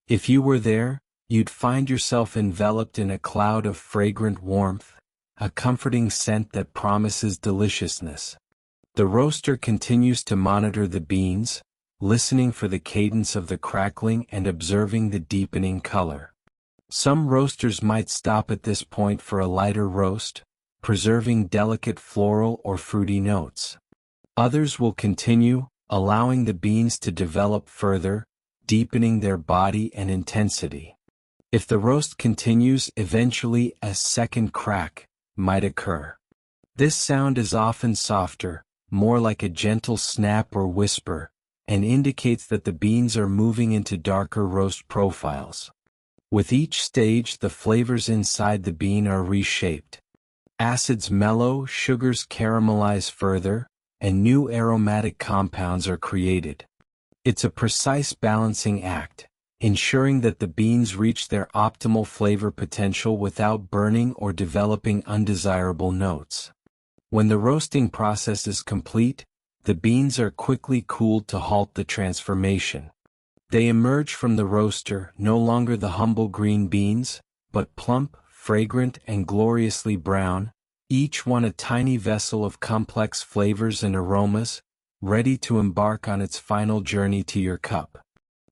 If you were there, you'd find yourself enveloped in a cloud of fragrant warmth, a comforting scent that promises deliciousness. The roaster continues to monitor the beans, listening for the cadence of the crackling and observing the deepening color. Some roasters might stop at this point for a lighter roast, preserving delicate floral or fruity notes. Others will continue, allowing the beans to develop further, deepening their body and intensity. If the roast continues, eventually a second crack might occur. This sound is often softer, more like a gentle snap or whisper, and indicates that the beans are moving into darker roast profiles. With each stage, the flavors inside the bean are reshaped. Acids mellow, sugars caramelize further, and new aromatic compounds are created. It's a precise balancing act, ensuring that the beans reach their optimal flavor potential without burning or developing undesirable notes. When the roasting process is complete, the beans are quickly cooled to halt the transformation. They emerge from the roaster no longer the humble green beans, but plump, fragrant, and gloriously brown, each one a tiny vessel of complex flavors and aromas, ready to embark on its final journey to your cup.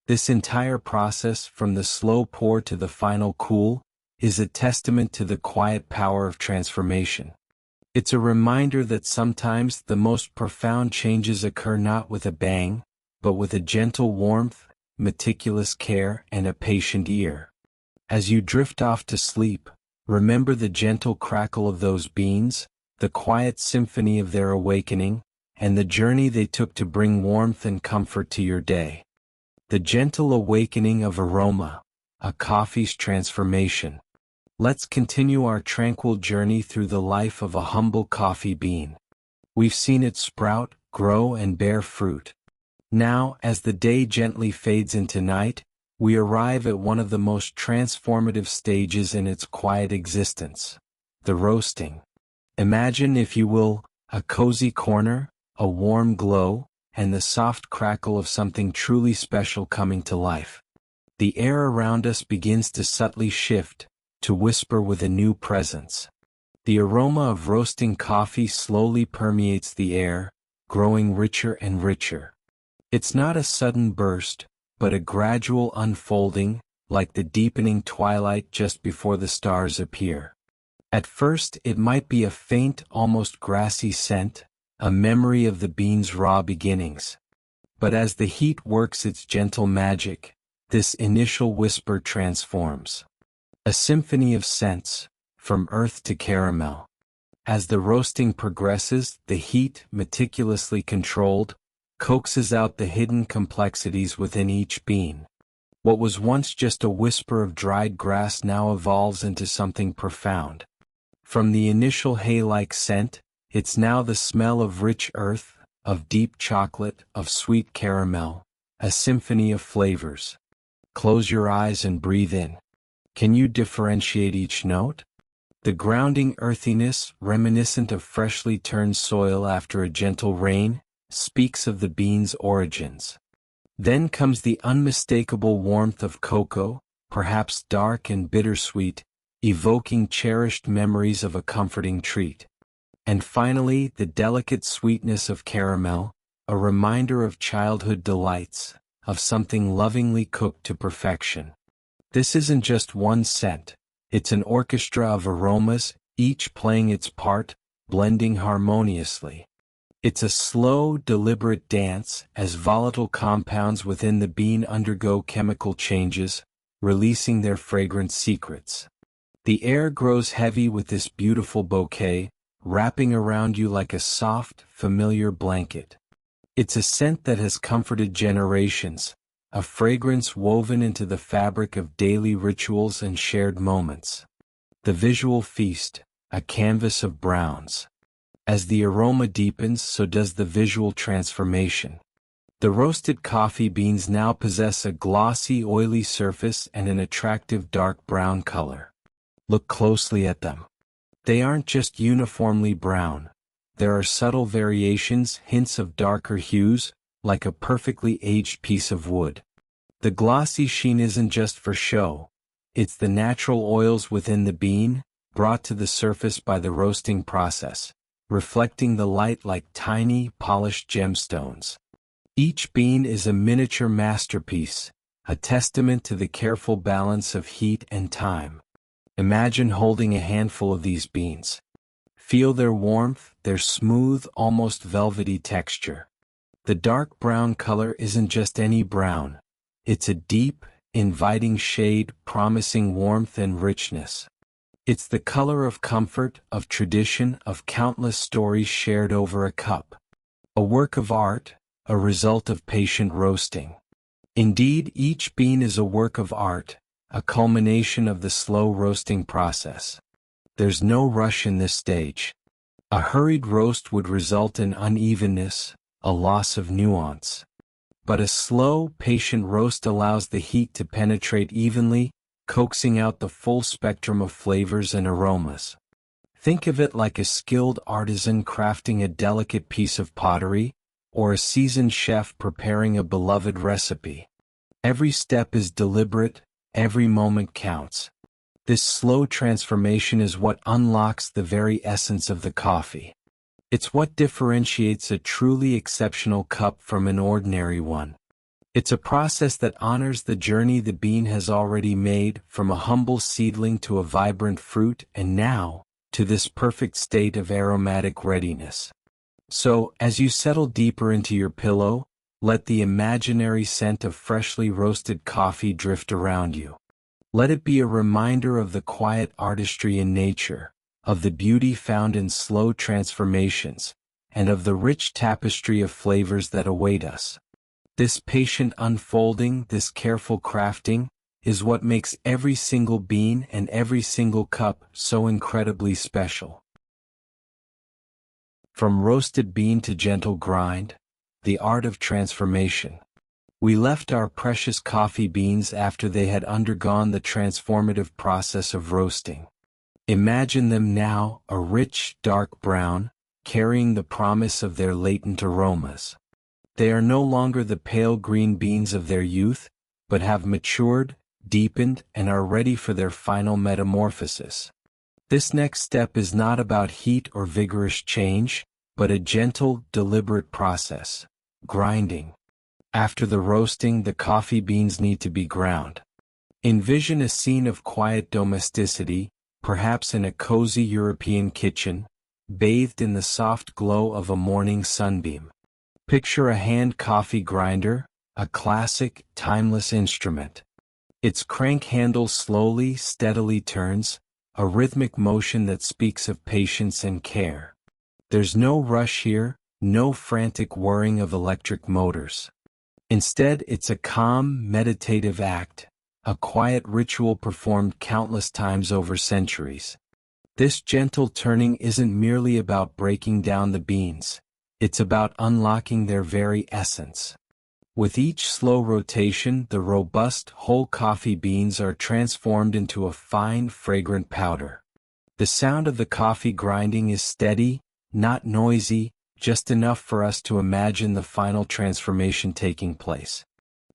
This entire process, from the slow pour to the final cool, is a testament to the quiet power of transformation. It's a reminder that sometimes the most profound changes occur not with a bang, but with a gentle warmth, meticulous care, and a patient ear. As you drift off to sleep, remember the gentle crackle of those beans, the quiet symphony of their awakening, and the journey they took to bring warmth and comfort to your day. The gentle awakening of aroma, a coffee's transformation. Let's continue our tranquil journey through the life of a humble coffee bean. We've seen it sprout, grow, and bear fruit. Now, as the day gently fades into night, we arrive at one of the most transformative stages in its quiet existence: the roasting. Imagine, if you will, a cozy corner, a warm glow, and the soft crackle of something truly special coming to life. The air around us begins to subtly shift, to whisper with a new presence. The aroma of roasting coffee slowly permeates the air, growing richer and richer. It's not a sudden burst, but a gradual unfolding, like the deepening twilight just before the stars appear. At first, it might be a faint, almost grassy scent, a memory of the bean's raw beginnings. But as the heat works its gentle magic, this initial whisper transforms. A symphony of scents, from earth to caramel. As the roasting progresses, the heat, meticulously controlled, coaxes out the hidden complexities within each bean. What was once just a whisper of dried grass now evolves into something profound. From the initial hay-like scent, It's now the smell of rich earth, of deep chocolate, of sweet caramel, a symphony of flavors. Close your eyes and breathe in. Can you differentiate each note? The grounding earthiness, reminiscent of freshly turned soil after a gentle rain, speaks of the bean's origins. Then comes the unmistakable warmth of cocoa, perhaps dark and bittersweet, evoking cherished memories of a comforting treat. And finally, the delicate sweetness of caramel, a reminder of childhood delights, of something lovingly cooked to perfection. This isn't just one scent, it's an orchestra of aromas, each playing its part, blending harmoniously. It's a slow, deliberate dance as volatile compounds within the bean undergo chemical changes, releasing their fragrant secrets. The air grows heavy with this beautiful bouquet, wrapping around you like a soft, familiar blanket. It's a scent that has comforted generations, a fragrance woven into the fabric of daily rituals and shared moments. The visual feast, a canvas of browns. As the aroma deepens, so does the visual transformation. The roasted coffee beans now possess a glossy, oily surface and an attractive dark brown color. Look closely at them. They aren't just uniformly brown. There are subtle variations, hints of darker hues, like a perfectly aged piece of wood. The glossy sheen isn't just for show. It's the natural oils within the bean, brought to the surface by the roasting process, reflecting the light like tiny, polished gemstones. Each bean is a miniature masterpiece, a testament to the careful balance of heat and time. Imagine holding a handful of these beans. Feel their warmth, their smooth, almost velvety texture. The dark brown color isn't just any brown. It's a deep, inviting shade promising warmth and richness. It's the color of comfort, of tradition, of countless stories shared over a cup. A work of art, a result of patient roasting. Indeed, each bean is a work of art, a culmination of the slow roasting process. There's no rush in this stage. A hurried roast would result in unevenness, a loss of nuance. But a slow, patient roast allows the heat to penetrate evenly, coaxing out the full spectrum of flavors and aromas. Think of it like a skilled artisan crafting a delicate piece of pottery, or a seasoned chef preparing a beloved recipe. Every step is deliberate, every moment counts. This slow transformation is what unlocks the very essence of the coffee. It's what differentiates a truly exceptional cup from an ordinary one. It's a process that honors the journey the bean has already made, from a humble seedling to a vibrant fruit, and now, to this perfect state of aromatic readiness. So, as you settle deeper into your pillow, let the imaginary scent of freshly roasted coffee drift around you. Let it be a reminder of the quiet artistry in nature, of the beauty found in slow transformations, and of the rich tapestry of flavors that await us. This patient unfolding, this careful crafting, is what makes every single bean and every single cup so incredibly special. From roasted bean to gentle grind, the art of transformation. We left our precious coffee beans after they had undergone the transformative process of roasting. Imagine them now, a rich, dark brown, carrying the promise of their latent aromas. They are no longer the pale green beans of their youth, but have matured, deepened, and are ready for their final metamorphosis. This next step is not about heat or vigorous change, but a gentle, deliberate process: grinding. After the roasting, the coffee beans need to be ground. Envision a scene of quiet domesticity, perhaps in a cozy European kitchen, bathed in the soft glow of a morning sunbeam. Picture a hand coffee grinder, a classic, timeless instrument. Its crank handle slowly, steadily turns, a rhythmic motion that speaks of patience and care. There's no rush here, no frantic whirring of electric motors. Instead, it's a calm, meditative act, a quiet ritual performed countless times over centuries. This gentle turning isn't merely about breaking down the beans, it's about unlocking their very essence. With each slow rotation, the robust whole coffee beans are transformed into a fine, fragrant powder. The sound of the coffee grinding is steady, not noisy, just enough for us to imagine the final transformation taking place.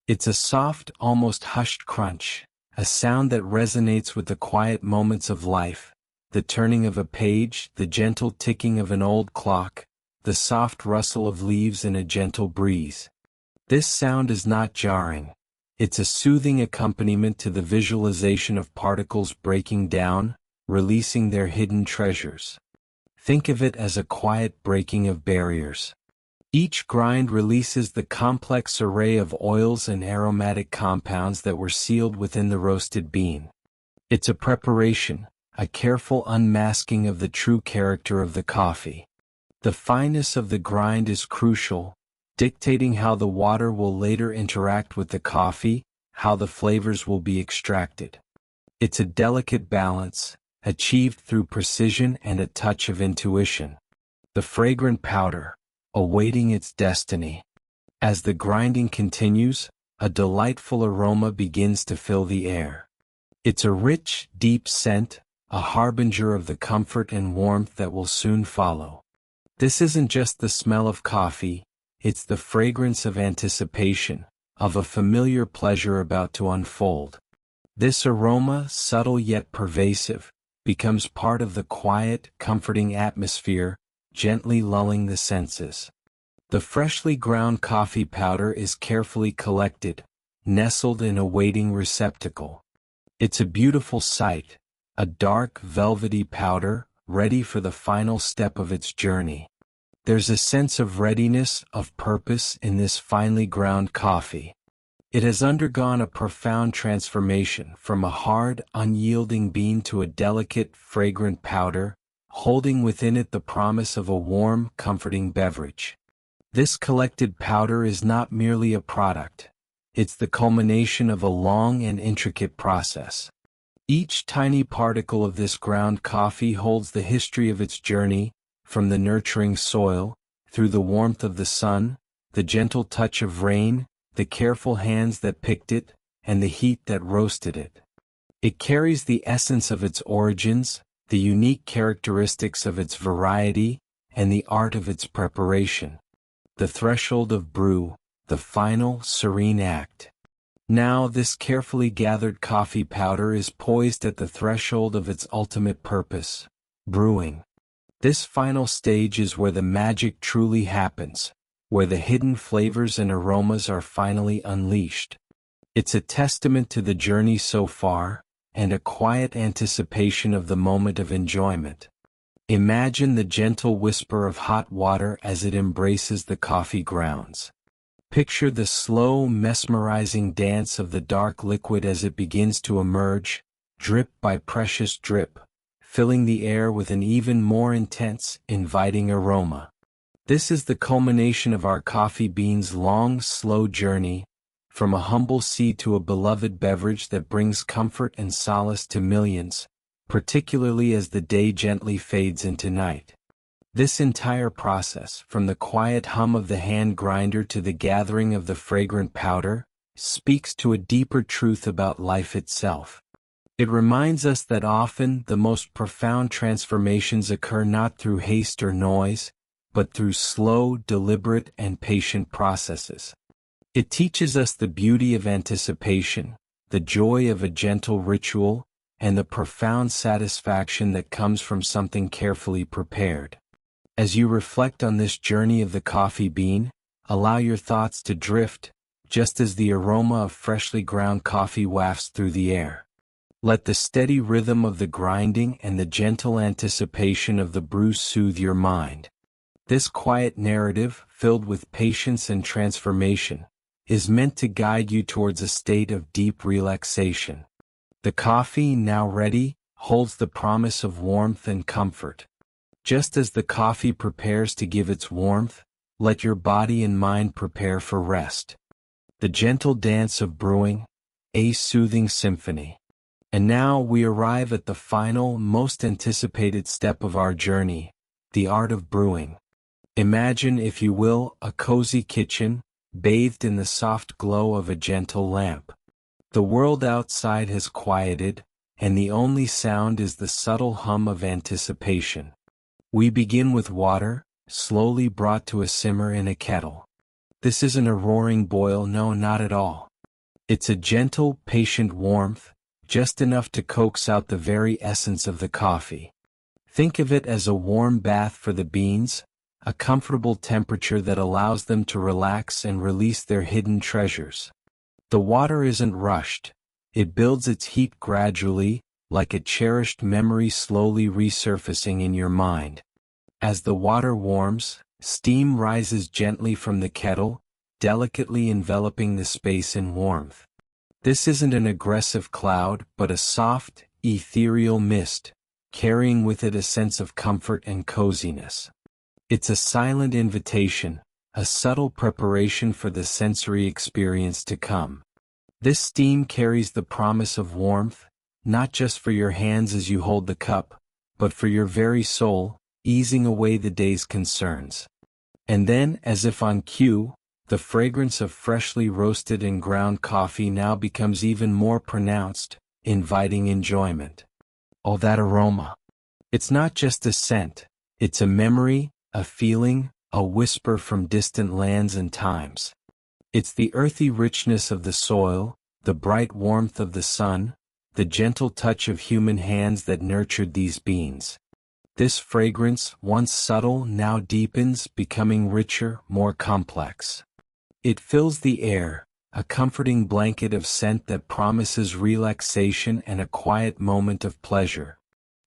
It's a soft, almost hushed crunch, a sound that resonates with the quiet moments of life, the turning of a page, the gentle ticking of an old clock, the soft rustle of leaves in a gentle breeze. This sound is not jarring. It's a soothing accompaniment to the visualization of particles breaking down, releasing their hidden treasures. Think of it as a quiet breaking of barriers. Each grind releases the complex array of oils and aromatic compounds that were sealed within the roasted bean. It's a preparation, a careful unmasking of the true character of the coffee. The fineness of the grind is crucial, dictating how the water will later interact with the coffee, how the flavors will be extracted. It's a delicate balance, achieved through precision and a touch of intuition. The fragrant powder, awaiting its destiny. As the grinding continues, a delightful aroma begins to fill the air. It's a rich, deep scent, a harbinger of the comfort and warmth that will soon follow. This isn't just the smell of coffee, it's the fragrance of anticipation, of a familiar pleasure about to unfold. This aroma, subtle yet pervasive, becomes part of the quiet, comforting atmosphere, gently lulling the senses. The freshly ground coffee powder is carefully collected, nestled in a waiting receptacle. It's a beautiful sight, a dark, velvety powder, ready for the final step of its journey. There's a sense of readiness, of purpose in this finely ground coffee. It has undergone a profound transformation from a hard, unyielding bean to a delicate, fragrant powder, holding within it the promise of a warm, comforting beverage. This collected powder is not merely a product. It's the culmination of a long and intricate process. Each tiny particle of this ground coffee holds the history of its journey, from the nurturing soil, through the warmth of the sun, the gentle touch of rain, the careful hands that picked it, and the heat that roasted it. It carries the essence of its origins, the unique characteristics of its variety, and the art of its preparation. The threshold of brew, the final, serene act. Now this carefully gathered coffee powder is poised at the threshold of its ultimate purpose, brewing. This final stage is where the magic truly happens, where the hidden flavors and aromas are finally unleashed. It's a testament to the journey so far, and a quiet anticipation of the moment of enjoyment. Imagine the gentle whisper of hot water as it embraces the coffee grounds. Picture the slow, mesmerizing dance of the dark liquid as it begins to emerge, drip by precious drip, filling the air with an even more intense, inviting aroma. This is the culmination of our coffee bean's long, slow journey, from a humble seed to a beloved beverage that brings comfort and solace to millions, particularly as the day gently fades into night. This entire process, from the quiet hum of the hand grinder to the gathering of the fragrant powder, speaks to a deeper truth about life itself. It reminds us that often the most profound transformations occur not through haste or noise, but through slow, deliberate, and patient processes. It teaches us the beauty of anticipation, the joy of a gentle ritual, and the profound satisfaction that comes from something carefully prepared. As you reflect on this journey of the coffee bean, allow your thoughts to drift, just as the aroma of freshly ground coffee wafts through the air. Let the steady rhythm of the grinding and the gentle anticipation of the brew soothe your mind. This quiet narrative, filled with patience and transformation, is meant to guide you towards a state of deep relaxation. The coffee, now ready, holds the promise of warmth and comfort. Just as the coffee prepares to give its warmth, let your body and mind prepare for rest. The gentle dance of brewing, a soothing symphony. And now we arrive at the final, most anticipated step of our journey, the art of brewing. Imagine, if you will, a cozy kitchen, bathed in the soft glow of a gentle lamp. The world outside has quieted, and the only sound is the subtle hum of anticipation. We begin with water, slowly brought to a simmer in a kettle. This isn't a roaring boil, no, not at all. It's a gentle, patient warmth, just enough to coax out the very essence of the coffee. Think of it as a warm bath for the beans, a comfortable temperature that allows them to relax and release their hidden treasures. The water isn't rushed. It builds its heat gradually, like a cherished memory slowly resurfacing in your mind. As the water warms, steam rises gently from the kettle, delicately enveloping the space in warmth. This isn't an aggressive cloud, but a soft, ethereal mist, carrying with it a sense of comfort and coziness. It's a silent invitation, a subtle preparation for the sensory experience to come. This steam carries the promise of warmth, not just for your hands as you hold the cup, but for your very soul, easing away the day's concerns. And then, as if on cue, the fragrance of freshly roasted and ground coffee now becomes even more pronounced, inviting enjoyment. Oh, that aroma! It's not just a scent, it's a memory, a feeling, a whisper from distant lands and times. It's the earthy richness of the soil, the bright warmth of the sun, the gentle touch of human hands that nurtured these beans. This fragrance, once subtle, now deepens, becoming richer, more complex. It fills the air, a comforting blanket of scent that promises relaxation and a quiet moment of pleasure.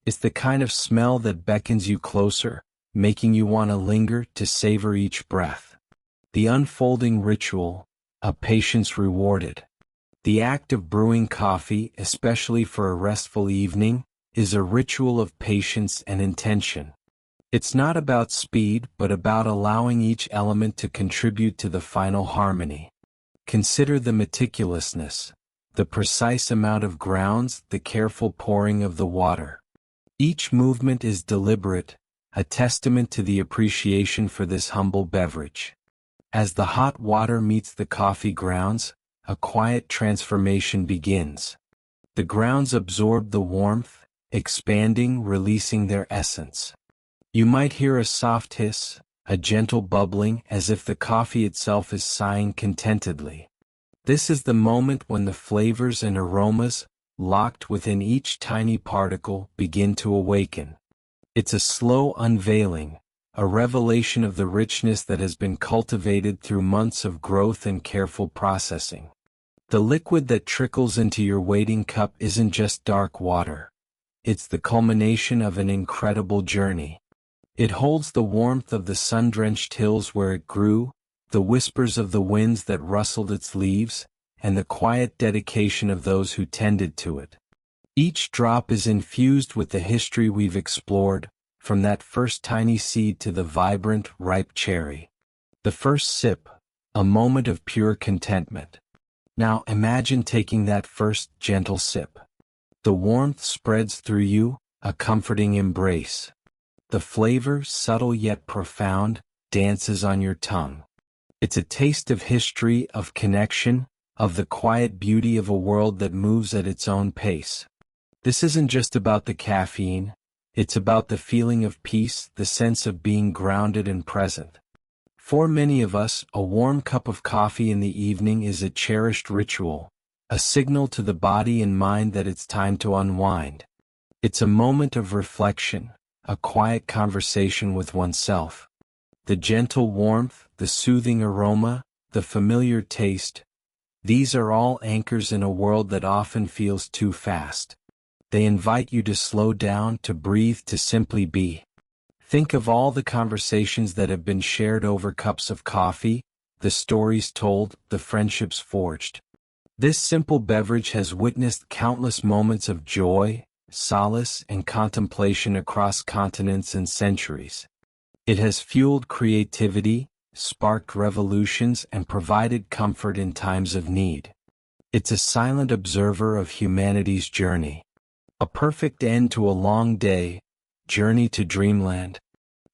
It's the kind of smell that beckons you closer, making you want to linger to savor each breath. The unfolding ritual, a patience rewarded. The act of brewing coffee, especially for a restful evening, is a ritual of patience and intention. It's not about speed, but about allowing each element to contribute to the final harmony. Consider the meticulousness, the precise amount of grounds, the careful pouring of the water. Each movement is deliberate, a testament to the appreciation for this humble beverage. As the hot water meets the coffee grounds, a quiet transformation begins. The grounds absorb the warmth, expanding, releasing their essence. You might hear a soft hiss, a gentle bubbling, as if the coffee itself is sighing contentedly. This is the moment when the flavors and aromas, locked within each tiny particle, begin to awaken. It's a slow unveiling, a revelation of the richness that has been cultivated through months of growth and careful processing. The liquid that trickles into your waiting cup isn't just dark water. It's the culmination of an incredible journey. It holds the warmth of the sun-drenched hills where it grew, the whispers of the winds that rustled its leaves, and the quiet dedication of those who tended to it. Each drop is infused with the history we've explored, from that first tiny seed to the vibrant, ripe cherry. The first sip, a moment of pure contentment. Now imagine taking that first gentle sip. The warmth spreads through you, a comforting embrace. The flavor, subtle yet profound, dances on your tongue. It's a taste of history, of connection, of the quiet beauty of a world that moves at its own pace. This isn't just about the caffeine, it's about the feeling of peace, the sense of being grounded and present. For many of us, a warm cup of coffee in the evening is a cherished ritual, a signal to the body and mind that it's time to unwind. It's a moment of reflection, a quiet conversation with oneself. The gentle warmth, the soothing aroma, the familiar taste, these are all anchors in a world that often feels too fast. They invite you to slow down, to breathe, to simply be. Think of all the conversations that have been shared over cups of coffee, the stories told, the friendships forged. This simple beverage has witnessed countless moments of joy, solace, and contemplation across continents and centuries. It has fueled creativity, sparked revolutions, and provided comfort in times of need. It's a silent observer of humanity's journey. A perfect end to a long day, journey to dreamland.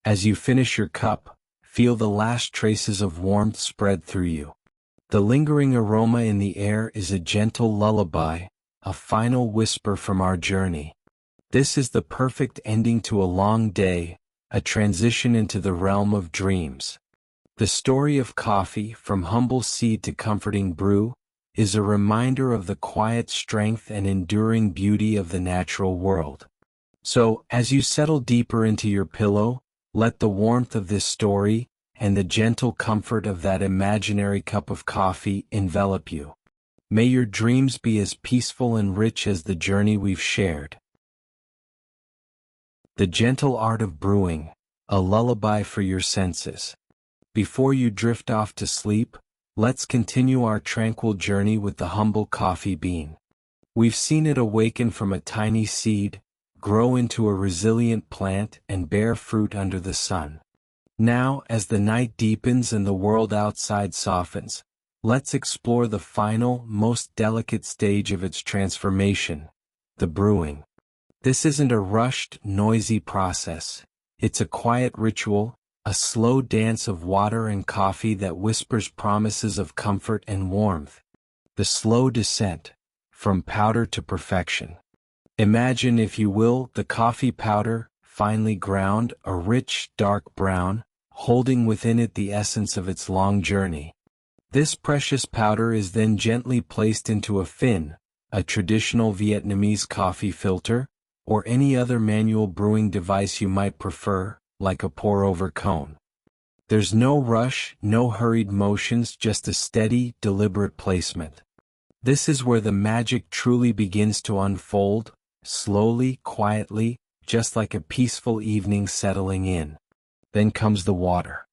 As you finish your cup, feel the last traces of warmth spread through you. The lingering aroma in the air is a gentle lullaby, a final whisper from our journey. This is the perfect ending to a long day, a transition into the realm of dreams. The story of coffee, from humble seed to comforting brew, is a reminder of the quiet strength and enduring beauty of the natural world. So, as you settle deeper into your pillow, let the warmth of this story and the gentle comfort of that imaginary cup of coffee envelop you. May your dreams be as peaceful and rich as the journey we've shared. The gentle art of brewing, a lullaby for your senses. Before you drift off to sleep, let's continue our tranquil journey with the humble coffee bean. We've seen it awaken from a tiny seed, grow into a resilient plant, and bear fruit under the sun. Now, as the night deepens and the world outside softens, let's explore the final, most delicate stage of its transformation, the brewing. This isn't a rushed, noisy process. It's a quiet ritual, a slow dance of water and coffee that whispers promises of comfort and warmth. The slow descent, from powder to perfection. Imagine, if you will, the coffee powder, finely ground, a rich, dark brown, holding within it the essence of its long journey. This precious powder is then gently placed into a fin, a traditional Vietnamese coffee filter, or any other manual brewing device you might prefer, like a pour-over cone. There's no rush, no hurried motions, just a steady, deliberate placement. This is where the magic truly begins to unfold, slowly, quietly, just like a peaceful evening settling in. Then comes the water.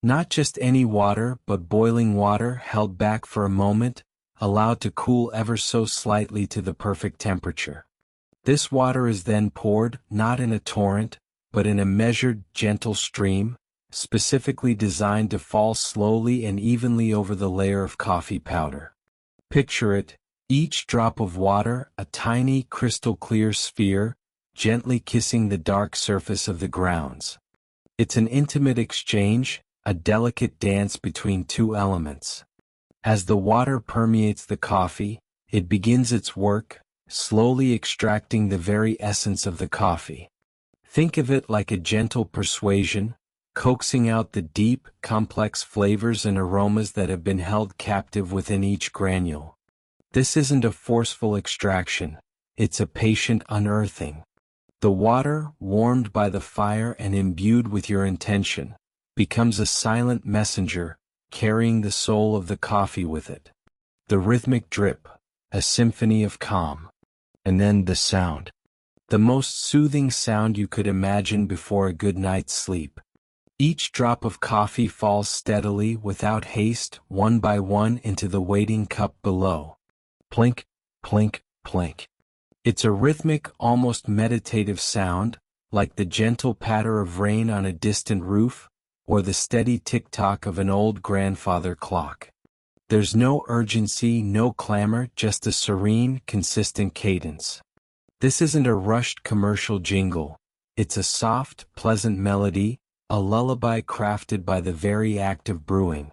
Not just any water, but boiling water held back for a moment, allowed to cool ever so slightly to the perfect temperature. This water is then poured, not in a torrent, but in a measured, gentle stream, specifically designed to fall slowly and evenly over the layer of coffee powder. Picture it, each drop of water, a tiny, crystal-clear sphere, gently kissing the dark surface of the grounds. It's an intimate exchange, a delicate dance between two elements. As the water permeates the coffee, it begins its work, slowly extracting the very essence of the coffee. Think of it like a gentle persuasion, coaxing out the deep, complex flavors and aromas that have been held captive within each granule. This isn't a forceful extraction, it's a patient unearthing. The water, warmed by the fire and imbued with your intention, becomes a silent messenger, carrying the soul of the coffee with it. The rhythmic drip, a symphony of calm. And then the sound. The most soothing sound you could imagine before a good night's sleep. Each drop of coffee falls steadily, without haste, one by one into the waiting cup below. Plink, plink, plink. It's a rhythmic, almost meditative sound, like the gentle patter of rain on a distant roof, or the steady tick-tock of an old grandfather clock. There's no urgency, no clamor, just a serene, consistent cadence. This isn't a rushed commercial jingle. It's a soft, pleasant melody, a lullaby crafted by the very act of brewing.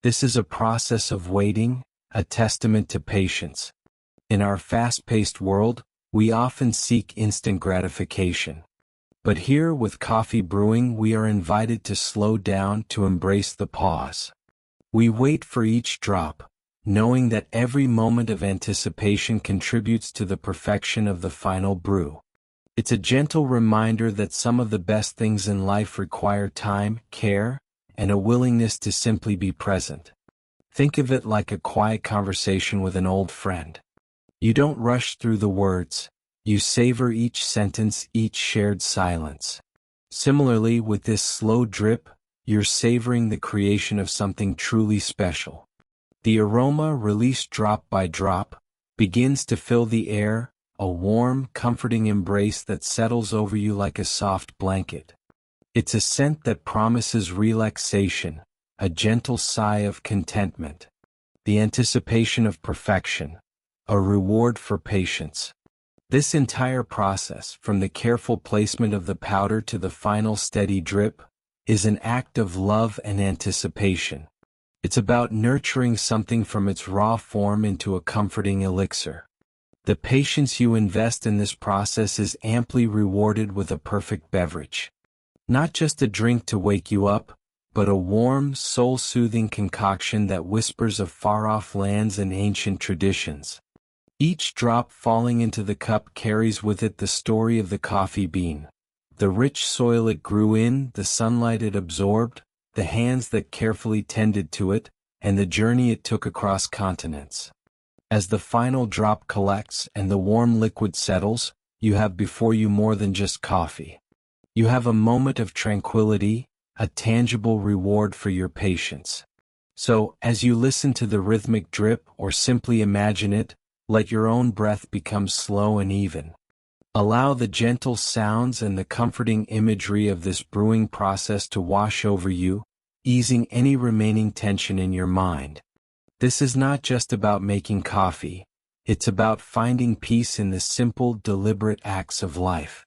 This is a process of waiting, a testament to patience. In our fast-paced world, we often seek instant gratification. But here, with coffee brewing, we are invited to slow down, to embrace the pause. We wait for each drop, knowing that every moment of anticipation contributes to the perfection of the final brew. It's a gentle reminder that some of the best things in life require time, care, and a willingness to simply be present. Think of it like a quiet conversation with an old friend. You don't rush through the words, you savor each sentence, each shared silence. Similarly, with this slow drip, you're savoring the creation of something truly special. The aroma, released drop by drop, begins to fill the air, a warm, comforting embrace that settles over you like a soft blanket. It's a scent that promises relaxation, a gentle sigh of contentment. The anticipation of perfection, a reward for patience. This entire process, from the careful placement of the powder to the final steady drip, is an act of love and anticipation. It's about nurturing something from its raw form into a comforting elixir. The patience you invest in this process is amply rewarded with a perfect beverage. Not just a drink to wake you up, but a warm, soul-soothing concoction that whispers of far-off lands and ancient traditions. Each drop falling into the cup carries with it the story of the coffee bean, the rich soil it grew in, the sunlight it absorbed, the hands that carefully tended to it, and the journey it took across continents. As the final drop collects and the warm liquid settles, you have before you more than just coffee. You have a moment of tranquility, a tangible reward for your patience. So, as you listen to the rhythmic drip or simply imagine it, let your own breath become slow and even. Allow the gentle sounds and the comforting imagery of this brewing process to wash over you, easing any remaining tension in your mind. This is not just about making coffee, it's about finding peace in the simple, deliberate acts of life.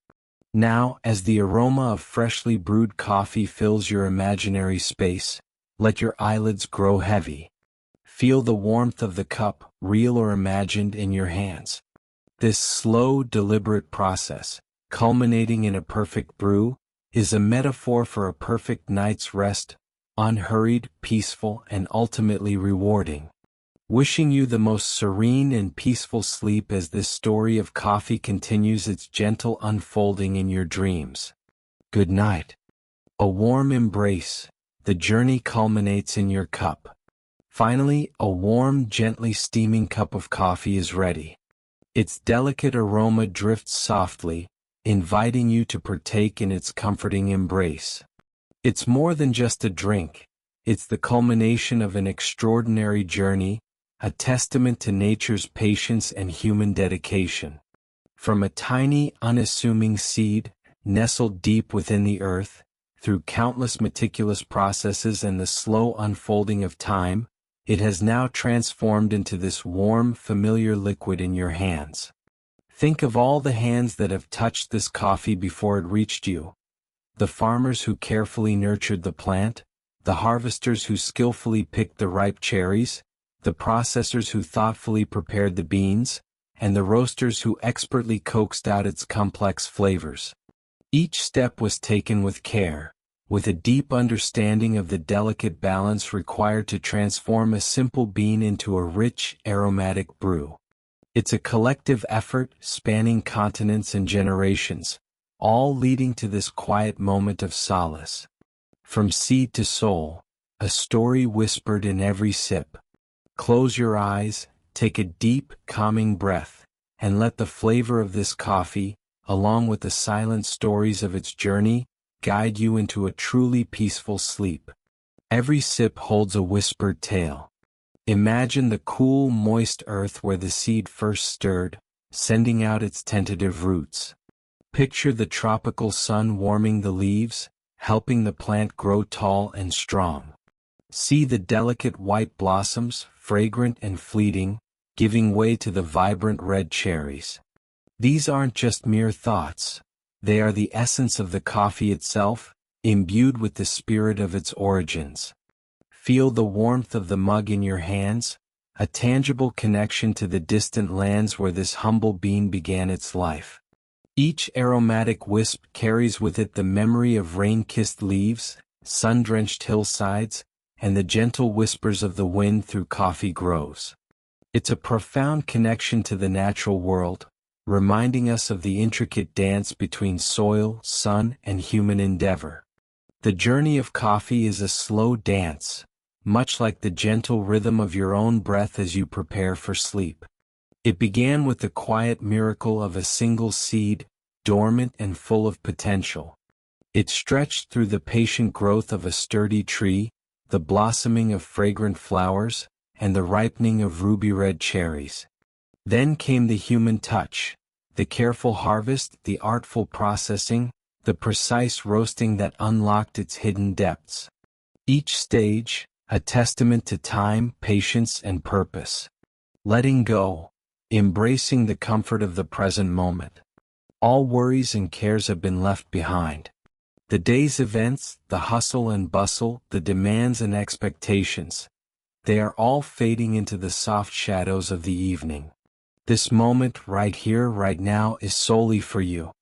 Now, as the aroma of freshly brewed coffee fills your imaginary space, let your eyelids grow heavy. Feel the warmth of the cup, real or imagined, in your hands. This slow, deliberate process, culminating in a perfect brew, is a metaphor for a perfect night's rest, unhurried, peaceful, and ultimately rewarding. Wishing you the most serene and peaceful sleep as this story of coffee continues its gentle unfolding in your dreams. Good night. A warm embrace, the journey culminates in your cup. Finally, a warm, gently steaming cup of coffee is ready. Its delicate aroma drifts softly, inviting you to partake in its comforting embrace. It's more than just a drink, it's the culmination of an extraordinary journey, a testament to nature's patience and human dedication. From a tiny, unassuming seed, nestled deep within the earth, through countless meticulous processes and the slow unfolding of time, it has now transformed into this warm, familiar liquid in your hands. Think of all the hands that have touched this coffee before it reached you. The farmers who carefully nurtured the plant, the harvesters who skillfully picked the ripe cherries, the processors who thoughtfully prepared the beans, and the roasters who expertly coaxed out its complex flavors. Each step was taken with care, with a deep understanding of the delicate balance required to transform a simple bean into a rich, aromatic brew. It's a collective effort spanning continents and generations, all leading to this quiet moment of solace. From seed to soul, a story whispered in every sip. Close your eyes, take a deep, calming breath, and let the flavor of this coffee, along with the silent stories of its journey, guide you into a truly peaceful sleep. Every sip holds a whispered tale. Imagine the cool, moist earth where the seed first stirred, sending out its tentative roots. Picture the tropical sun warming the leaves, helping the plant grow tall and strong. See the delicate white blossoms, fragrant and fleeting, giving way to the vibrant red cherries. These aren't just mere thoughts. They are the essence of the coffee itself, imbued with the spirit of its origins. Feel the warmth of the mug in your hands, a tangible connection to the distant lands where this humble bean began its life. Each aromatic wisp carries with it the memory of rain-kissed leaves, sun-drenched hillsides, and the gentle whispers of the wind through coffee groves. It's a profound connection to the natural world, reminding us of the intricate dance between soil, sun, and human endeavor. The journey of coffee is a slow dance, much like the gentle rhythm of your own breath as you prepare for sleep. It began with the quiet miracle of a single seed, dormant and full of potential. It stretched through the patient growth of a sturdy tree, the blossoming of fragrant flowers, and the ripening of ruby-red cherries. Then came the human touch, the careful harvest, the artful processing, the precise roasting that unlocked its hidden depths. Each stage, a testament to time, patience, and purpose. Letting go. embracing the comfort of the present moment. All worries and cares have been left behind. The day's events, the hustle and bustle, the demands and expectations, they are all fading into the soft shadows of the evening. This moment right here, right now, is solely for you.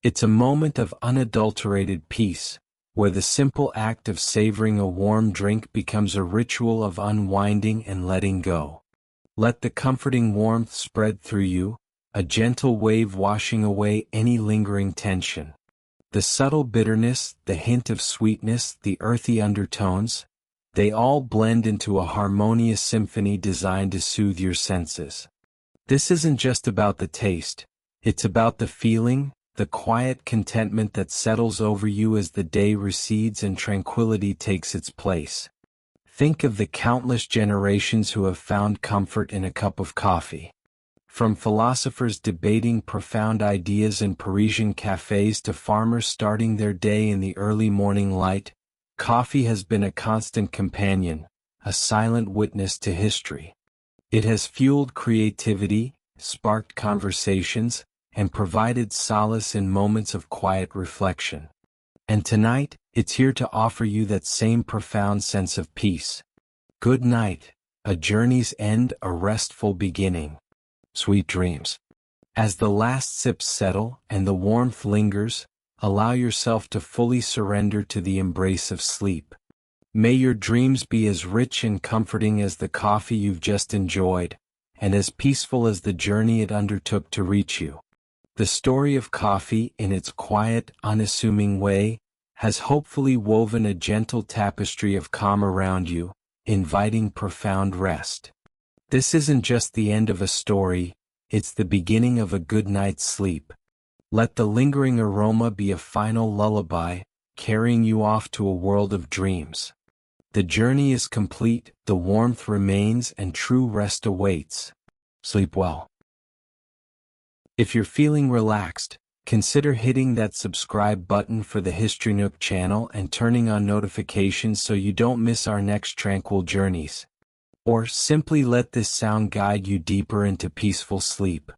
It's a moment of unadulterated peace, where the simple act of savoring a warm drink becomes a ritual of unwinding and letting go. Let the comforting warmth spread through you, a gentle wave washing away any lingering tension. The subtle bitterness, the hint of sweetness, the earthy undertones, they all blend into a harmonious symphony designed to soothe your senses. This isn't just about the taste, it's about the feeling, the quiet contentment that settles over you as the day recedes and tranquility takes its place. Think of the countless generations who have found comfort in a cup of coffee. From philosophers debating profound ideas in Parisian cafes to farmers starting their day in the early morning light, coffee has been a constant companion, a silent witness to history. It has fueled creativity, sparked conversations, and provided solace in moments of quiet reflection. And tonight, it's here to offer you that same profound sense of peace. Good night, a journey's end, a restful beginning. Sweet dreams. As the last sips settle and the warmth lingers, allow yourself to fully surrender to the embrace of sleep. May your dreams be as rich and comforting as the coffee you've just enjoyed, and as peaceful as the journey it undertook to reach you. The story of coffee, in its quiet, unassuming way, has hopefully woven a gentle tapestry of calm around you, inviting profound rest. This isn't just the end of a story, it's the beginning of a good night's sleep. Let the lingering aroma be a final lullaby, carrying you off to a world of dreams. The journey is complete, the warmth remains, and true rest awaits. Sleep well. If you're feeling relaxed, consider hitting that subscribe button for the HistoryNook channel and turning on notifications so you don't miss our next tranquil journeys. Or simply let this sound guide you deeper into peaceful sleep.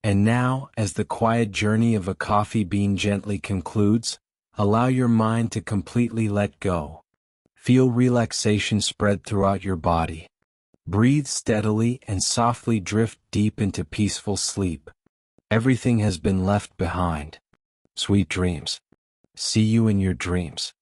And now, as the quiet journey of a coffee bean gently concludes, allow your mind to completely let go. Feel relaxation spread throughout your body. Breathe steadily and softly drift deep into peaceful sleep. Everything has been left behind. Sweet dreams. See you in your dreams.